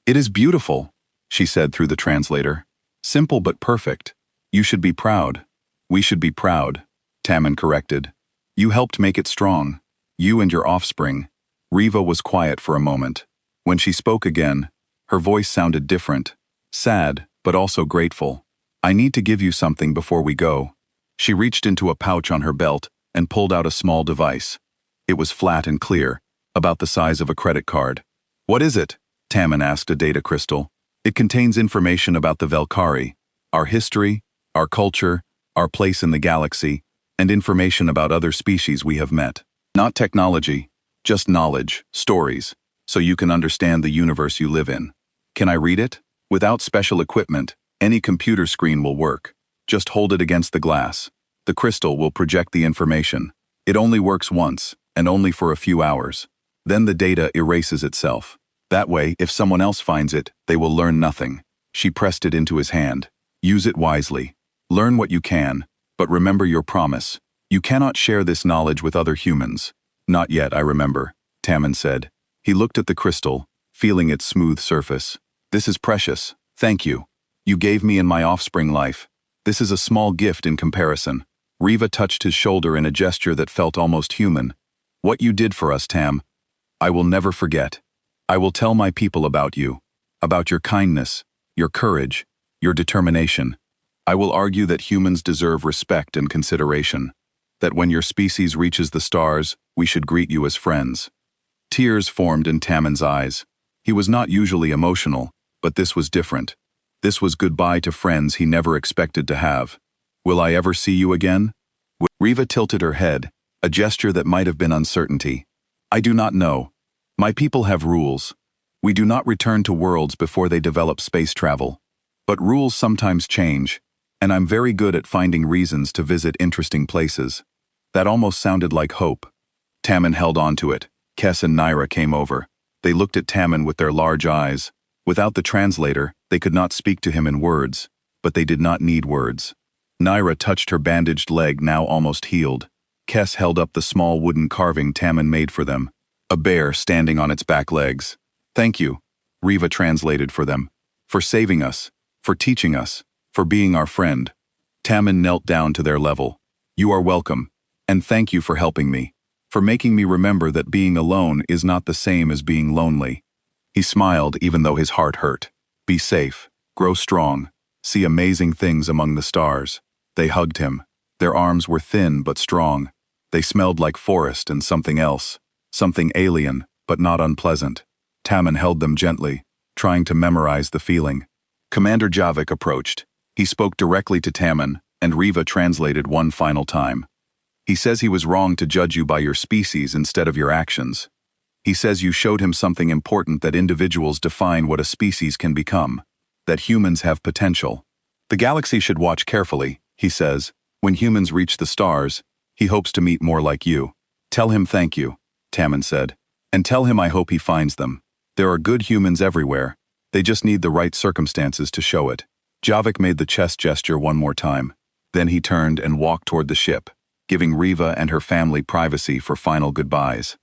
"It is beautiful," she said through the translator. "Simple but perfect. You should be proud." "We should be proud," Tammin corrected. "You helped make it strong. You and your offspring." Riva was quiet for a moment. When she spoke again, her voice sounded different, sad, but also grateful. "I need to give you something before we go." She reached into a pouch on her belt and pulled out a small device. It was flat and clear, about the size of a credit card. "What is it?" Tammin asked a data crystal. "It contains information about the Velkari, our history, our culture, our place in the galaxy, and information about other species we have met. Not technology, just knowledge, stories, so you can understand the universe you live in. Can I read it? Without special equipment, any computer screen will work. Just hold it against the glass. The crystal will project the information. It only works once, and only for a few hours. Then the data erases itself. That way, if someone else finds it, they will learn nothing." She pressed it into his hand. "Use it wisely. Learn what you can, but remember your promise. You cannot share this knowledge with other humans." "Not yet, I remember," Tammin said. He looked at the crystal, feeling its smooth surface. "This is precious. Thank you. You gave me and my offspring life. This is a small gift in comparison." Riva touched his shoulder in a gesture that felt almost human. "What you did for us, Tam, I will never forget. I will tell my people about you, about your kindness, your courage, your determination. I will argue that humans deserve respect and consideration, that when your species reaches the stars, we should greet you as friends." Tears formed in Tammin's eyes. He was not usually emotional, but this was different. This was goodbye to friends he never expected to have. "Will I ever see you again?" Riva tilted her head, a gesture that might have been uncertainty. "I do not know. My people have rules. We do not return to worlds before they develop space travel. But rules sometimes change, and I'm very good at finding reasons to visit interesting places." That almost sounded like hope. Tammin held on to it. Kes and Naira came over. They looked at Tammin with their large eyes. Without the translator, they could not speak to him in words, but they did not need words. Naira touched her bandaged leg, now almost healed. Kes held up the small wooden carving Tammin made for them, a bear standing on its back legs. "Thank you," Riva translated for them, "for saving us, for teaching us, for being our friend." Tammin knelt down to their level. "You are welcome, and thank you for helping me, for making me remember that being alone is not the same as being lonely." He smiled even though his heart hurt. "Be safe, grow strong, see amazing things among the stars." They hugged him. Their arms were thin but strong. They smelled like forest and something else, something alien, but not unpleasant. Tammin held them gently, trying to memorize the feeling. Commander Javik approached. He spoke directly to Tammin, and Riva translated one final time. "He says he was wrong to judge you by your species instead of your actions. He says you showed him something important, that individuals define what a species can become, that humans have potential. The galaxy should watch carefully," he says. "When humans reach the stars, he hopes to meet more like you. Tell him thank you," Tammin said. "And tell him I hope he finds them. There are good humans everywhere. They just need the right circumstances to show it." Javik made the chest gesture one more time. Then he turned and walked toward the ship, giving Riva and her family privacy for final goodbyes.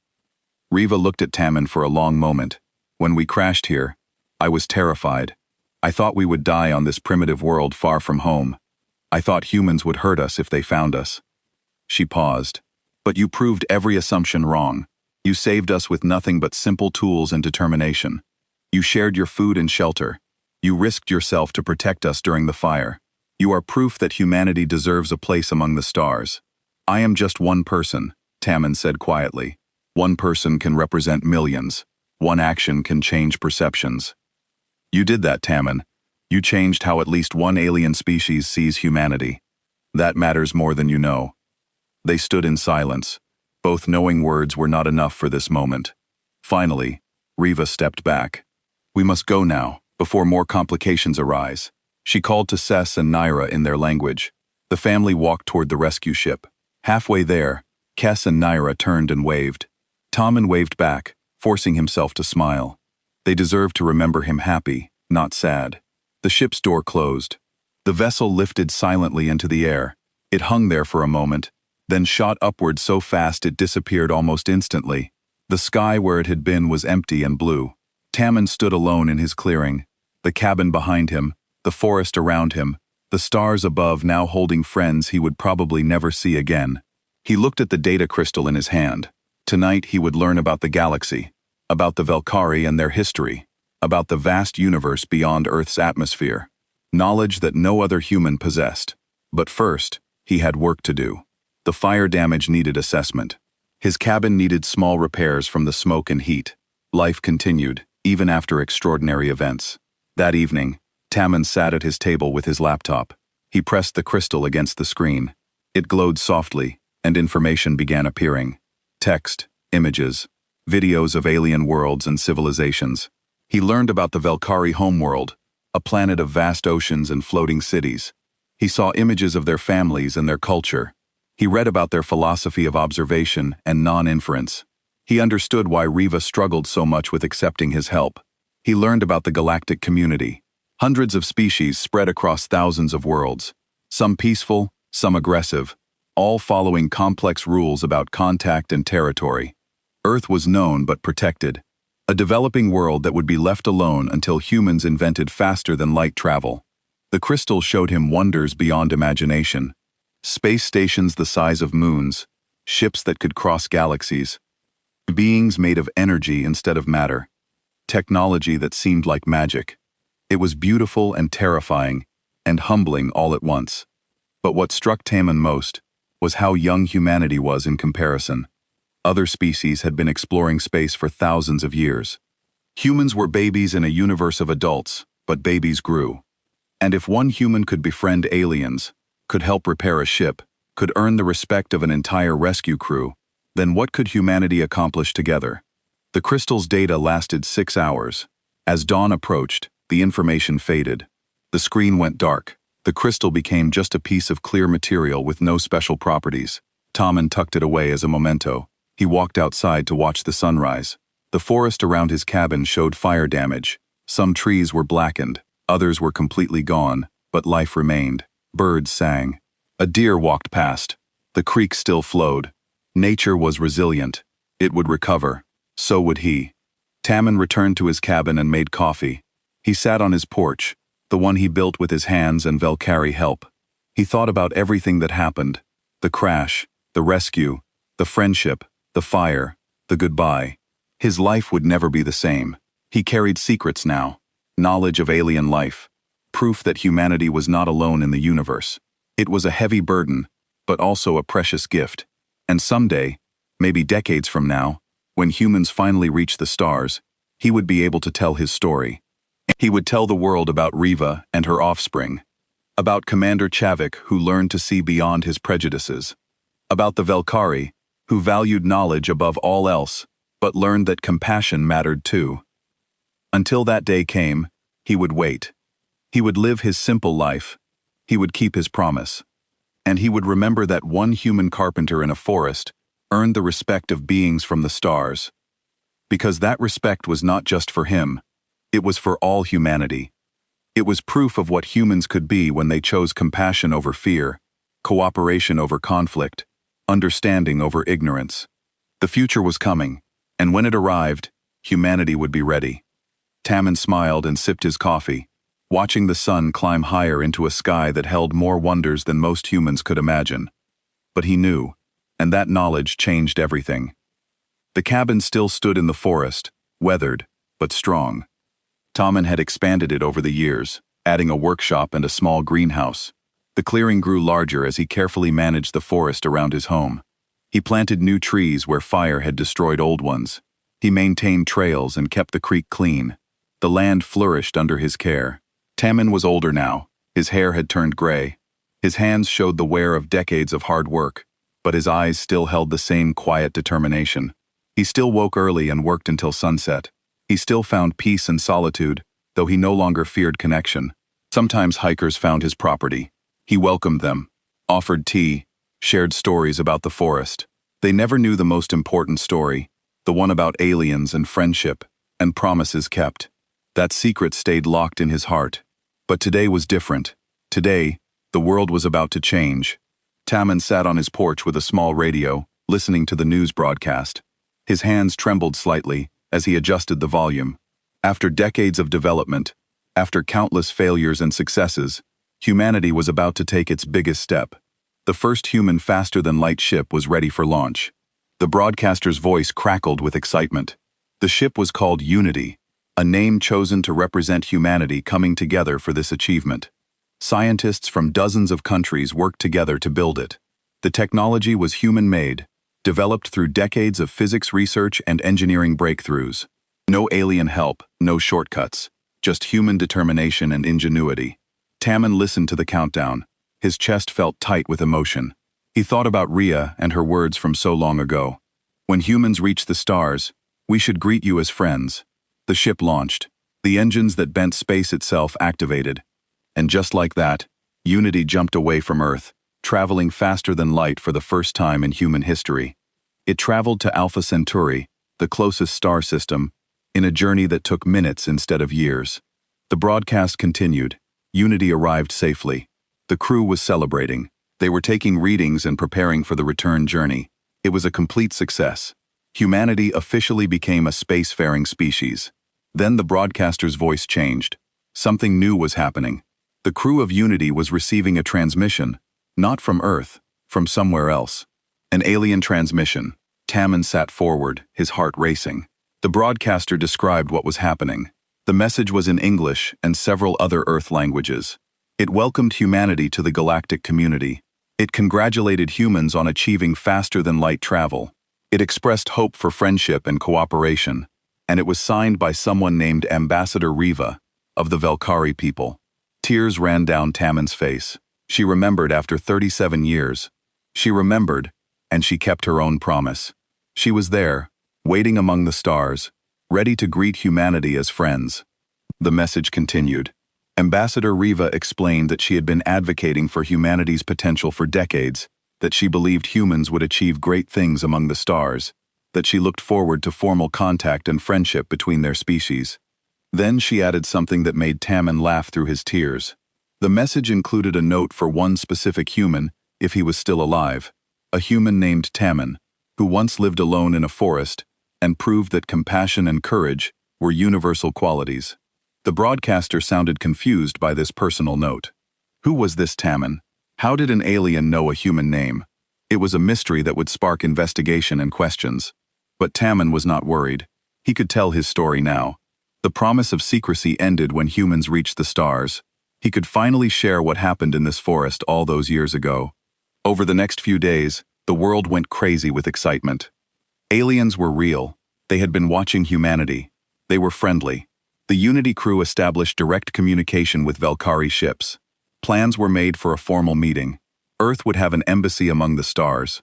Riva looked at Tammin for a long moment. "When we crashed here, I was terrified. I thought we would die on this primitive world far from home. I thought humans would hurt us if they found us." She paused. "But you proved every assumption wrong. You saved us with nothing but simple tools and determination. You shared your food and shelter. You risked yourself to protect us during the fire. You are proof that humanity deserves a place among the stars." "I am just one person," Tammin said quietly. "One person can represent millions. One action can change perceptions." "You did that, Tammin. You changed how at least one alien species sees humanity. That matters more than you know." They stood in silence. Both knowing words were not enough for this moment. Finally, Riva stepped back. "We must go now, before more complications arise." She called to Ses and Naira in their language. The family walked toward the rescue ship. Halfway there, Kes and Naira turned and waved. Tommen waved back, forcing himself to smile. They deserved to remember him happy, not sad. The ship's door closed. The vessel lifted silently into the air. It hung there for a moment, then shot upward so fast it disappeared almost instantly. The sky where it had been was empty and blue. Tommen stood alone in his clearing. The cabin behind him, the forest around him, the stars above now holding friends he would probably never see again. He looked at the data crystal in his hand. Tonight he would learn about the galaxy, about the Valkyrie and their history, about the vast universe beyond Earth's atmosphere. Knowledge that no other human possessed. But first, he had work to do. The fire damage needed assessment. His cabin needed small repairs from the smoke and heat. Life continued, even after extraordinary events. That evening, Tommen sat at his table with his laptop. He pressed the crystal against the screen. It glowed softly, and information began appearing. Text, images, videos of alien worlds and civilizations. He learned about the Valkyrie homeworld, a planet of vast oceans and floating cities. He saw images of their families and their culture. He read about their philosophy of observation and non-inference. He understood why Riva struggled so much with accepting his help. He learned about the galactic community. Hundreds of species spread across thousands of worlds. Some peaceful, some aggressive, all following complex rules about contact and territory. Earth was known but protected. A developing world that would be left alone until humans invented faster-than-light travel. The crystal showed him wonders beyond imagination. Space stations the size of moons, ships that could cross galaxies, beings made of energy instead of matter, technology that seemed like magic. It was beautiful and terrifying, and humbling all at once. But what struck Tommen most was how young humanity was in comparison. Other species had been exploring space for thousands of years. Humans were babies in a universe of adults, but babies grew. And if one human could befriend aliens, could help repair a ship, could earn the respect of an entire rescue crew, then what could humanity accomplish together? The crystal's data lasted 6 hours. As dawn approached, the information faded. The screen went dark. The crystal became just a piece of clear material with no special properties. Tommen tucked it away as a memento. He walked outside to watch the sunrise. The forest around his cabin showed fire damage. Some trees were blackened, others were completely gone, but life remained. Birds sang. A deer walked past. The creek still flowed. Nature was resilient. It would recover. So would he. Tommen returned to his cabin and made coffee. He sat on his porch, the one he built with his hands and Valkyrie help. He thought about everything that happened. The crash, the rescue, the friendship, the fire, the goodbye. His life would never be the same. He carried secrets now. Knowledge of alien life. Proof that humanity was not alone in the universe. It was a heavy burden, but also a precious gift. And someday, maybe decades from now, when humans finally reach the stars, he would be able to tell his story. He would tell the world about Riva and her offspring. About Commander Chavik, who learned to see beyond his prejudices. About the Valkyrie, who valued knowledge above all else, but learned that compassion mattered too. Until that day came, he would wait. He would live his simple life. He would keep his promise. And he would remember that one human carpenter in a forest earned the respect of beings from the stars. Because that respect was not just for him, it was for all humanity. It was proof of what humans could be when they chose compassion over fear, cooperation over conflict, understanding over ignorance. The future was coming, and when it arrived, humanity would be ready. Tommen smiled and sipped his coffee, watching the sun climb higher into a sky that held more wonders than most humans could imagine. But he knew, and that knowledge changed everything. The cabin still stood in the forest, weathered, but strong. Tommen had expanded it over the years, adding a workshop and a small greenhouse. The clearing grew larger as he carefully managed the forest around his home. He planted new trees where fire had destroyed old ones. He maintained trails and kept the creek clean. The land flourished under his care. Tommen was older now. His hair had turned gray. His hands showed the wear of decades of hard work, but his eyes still held the same quiet determination. He still woke early and worked until sunset. He still found peace and solitude, though he no longer feared connection. Sometimes hikers found his property. He welcomed them, offered tea, shared stories about the forest. They never knew the most important story, the one about aliens and friendship, and promises kept. That secret stayed locked in his heart. But today was different. Today, the world was about to change. Tamman sat on his porch with a small radio, listening to the news broadcast. His hands trembled slightly as he adjusted the volume. After decades of development, after countless failures and successes, humanity was about to take its biggest step. The first human faster-than-light ship was ready for launch. The broadcaster's voice crackled with excitement. The ship was called Unity, a name chosen to represent humanity coming together for this achievement. Scientists from dozens of countries worked together to build it. The technology was human-made, developed through decades of physics research and engineering breakthroughs. No alien help, no shortcuts, just human determination and ingenuity. Tamman listened to the countdown. His chest felt tight with emotion. He thought about Rhea and her words from so long ago. When humans reach the stars, we should greet you as friends. The ship launched. The engines that bent space itself activated. And just like that, Unity jumped away from Earth, traveling faster than light for the first time in human history. It traveled to Alpha Centauri, the closest star system, in a journey that took minutes instead of years. The broadcast continued. Unity arrived safely. The crew was celebrating. They were taking readings and preparing for the return journey. It was a complete success. Humanity officially became a spacefaring species. Then the broadcaster's voice changed. Something new was happening. The crew of Unity was receiving a transmission, not from Earth, from somewhere else. An alien transmission. Tamman sat forward, his heart racing. The broadcaster described what was happening. The message was in English and several other Earth languages. It welcomed humanity to the galactic community. It congratulated humans on achieving faster-than-light travel. It expressed hope for friendship and cooperation. And it was signed by someone named Ambassador Riva, of the Velkari people. Tears ran down Tamman's face. She remembered after 37 years. She remembered, and she kept her own promise. She was there, waiting among the stars, ready to greet humanity as friends. The message continued. Ambassador Riva explained that she had been advocating for humanity's potential for decades, that she believed humans would achieve great things among the stars, that she looked forward to formal contact and friendship between their species. Then she added something that made Tamman laugh through his tears. The message included a note for one specific human, if he was still alive, a human named Tamman, who once lived alone in a forest and proved that compassion and courage were universal qualities. The broadcaster sounded confused by this personal note. Who was this Tamman? How did an alien know a human name? It was a mystery that would spark investigation and questions. But Tamman was not worried. He could tell his story now. The promise of secrecy ended when humans reached the stars. He could finally share what happened in this forest all those years ago. Over the next few days, the world went crazy with excitement. Aliens were real. They had been watching humanity. They were friendly. The Unity crew established direct communication with Velkari ships. Plans were made for a formal meeting. Earth would have an embassy among the stars.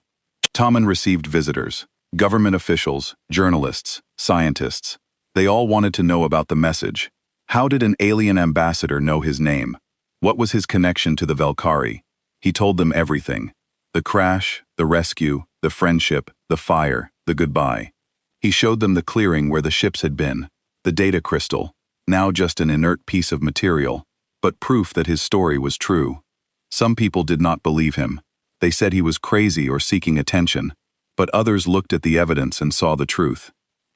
Tamman received visitors, government officials, journalists, scientists. They all wanted to know about the message. How did an alien ambassador know his name? What was his connection to the Velkari? He told them everything. The crash, the rescue, the friendship, the fire, the goodbye. He showed them the clearing where the ships had been, the data crystal, now just an inert piece of material, but proof that his story was true. Some people did not believe him. They said he was crazy or seeking attention, but others looked at the evidence and saw the truth.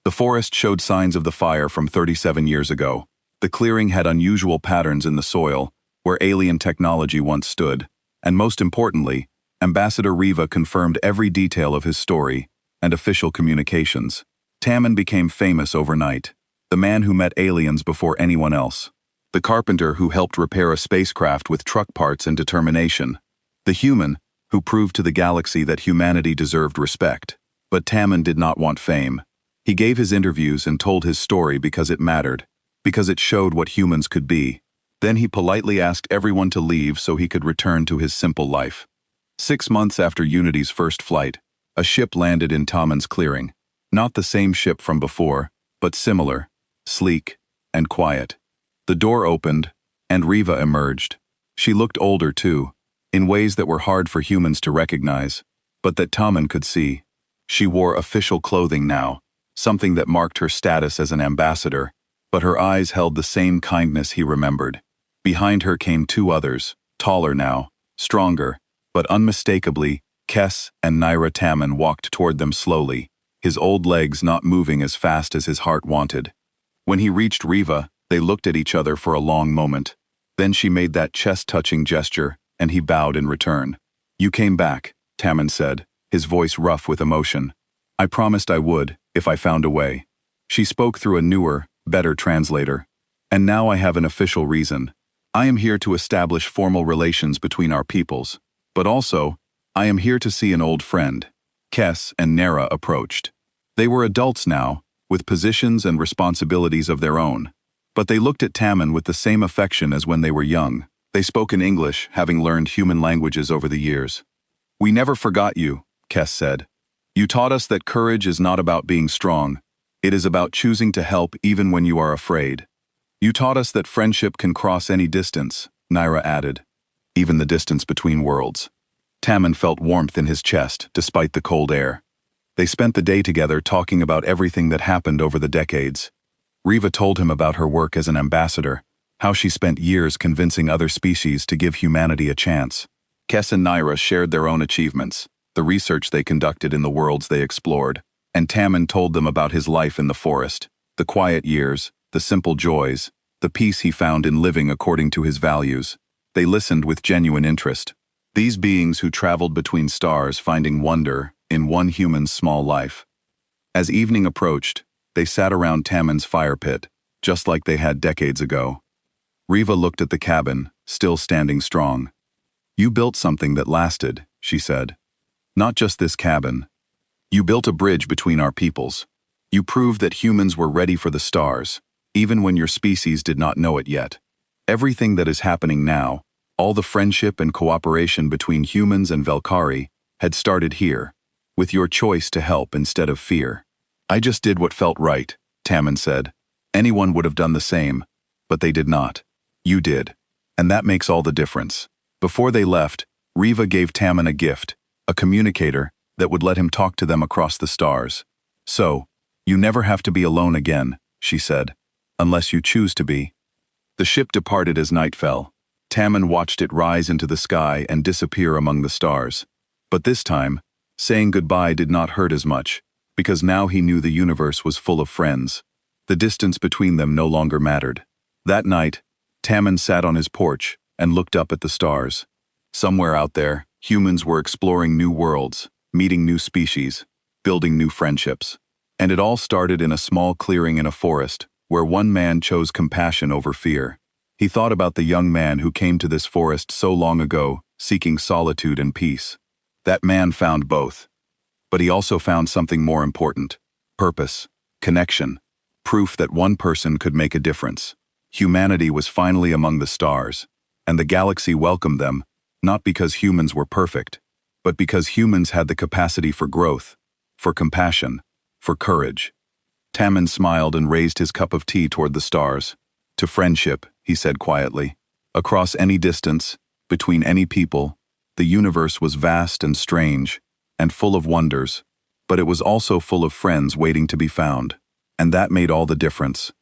The forest showed signs of the fire from 37 years ago. The clearing had unusual patterns in the soil, where alien technology once stood, and most importantly, Ambassador Riva confirmed every detail of his story and official communications. Tamman became famous overnight. The man who met aliens before anyone else. The carpenter who helped repair a spacecraft with truck parts and determination. The human who proved to the galaxy that humanity deserved respect. But Tamman did not want fame. He gave his interviews and told his story because it mattered, because it showed what humans could be. Then he politely asked everyone to leave so he could return to his simple life. 6 months after Unity's first flight, a ship landed in Tamman's clearing. Not the same ship from before, but similar. Sleek, and quiet. The door opened, and Riva emerged. She looked older too, in ways that were hard for humans to recognize, but that Tamman could see. She wore official clothing now, something that marked her status as an ambassador, but her eyes held the same kindness he remembered. Behind her came two others, taller now, stronger, but unmistakably, Kes and Naira Tammen walked toward them slowly, his old legs not moving as fast as his heart wanted. When he reached Riva, they looked at each other for a long moment. Then she made that chest-touching gesture, and he bowed in return. "You came back," Tammen said, his voice rough with emotion. "I promised I would, if I found a way." She spoke through a newer, better translator. "And now I have an official reason. I am here to establish formal relations between our peoples. But also, I am here to see an old friend." Kes and Nera approached. They were adults now, with positions and responsibilities of their own. But they looked at Tammen with the same affection as when they were young. They spoke in English, having learned human languages over the years. "We never forgot you," Kes said. "You taught us that courage is not about being strong. It is about choosing to help even when you are afraid. You taught us that friendship can cross any distance," Naira added. "Even the distance between worlds." Tammen felt warmth in his chest, despite the cold air. They spent the day together talking about everything that happened over the decades. Riva told him about her work as an ambassador, how she spent years convincing other species to give humanity a chance. Kes and Naira shared their own achievements, the research they conducted in the worlds they explored, and Tammen told them about his life in the forest, the quiet years, the simple joys, the peace he found in living according to his values. They listened with genuine interest. These beings who traveled between stars finding wonder in one human's small life. As evening approached, they sat around Tammen's fire pit, just like they had decades ago. Riva looked at the cabin, still standing strong. "You built something that lasted," she said. "Not just this cabin. You built a bridge between our peoples. You proved that humans were ready for the stars, even when your species did not know it yet. Everything that is happening now, all the friendship and cooperation between humans and Velkari, had started here, with your choice to help instead of fear." "I just did what felt right," Tammen said. "Anyone would have done the same, but they did not. You did. And that makes all the difference." Before they left, Riva gave Tammen a gift, a communicator that would let him talk to them across the stars. "So, you never have to be alone again," she said, "unless you choose to be." The ship departed as night fell. Tammen watched it rise into the sky and disappear among the stars. But this time, saying goodbye did not hurt as much, because now he knew the universe was full of friends. The distance between them no longer mattered. That night, Tammen sat on his porch and looked up at the stars. Somewhere out there, humans were exploring new worlds, meeting new species, building new friendships. And it all started in a small clearing in a forest, where one man chose compassion over fear. He thought about the young man who came to this forest so long ago, seeking solitude and peace. That man found both. But he also found something more important: purpose, connection, proof that one person could make a difference. Humanity was finally among the stars, and the galaxy welcomed them, not because humans were perfect, but because humans had the capacity for growth, for compassion, for courage. Tammen smiled and raised his cup of tea toward the stars. "To friendship," he said quietly. "Across any distance, between any people, the universe was vast and strange, and full of wonders, but it was also full of friends waiting to be found. And that made all the difference."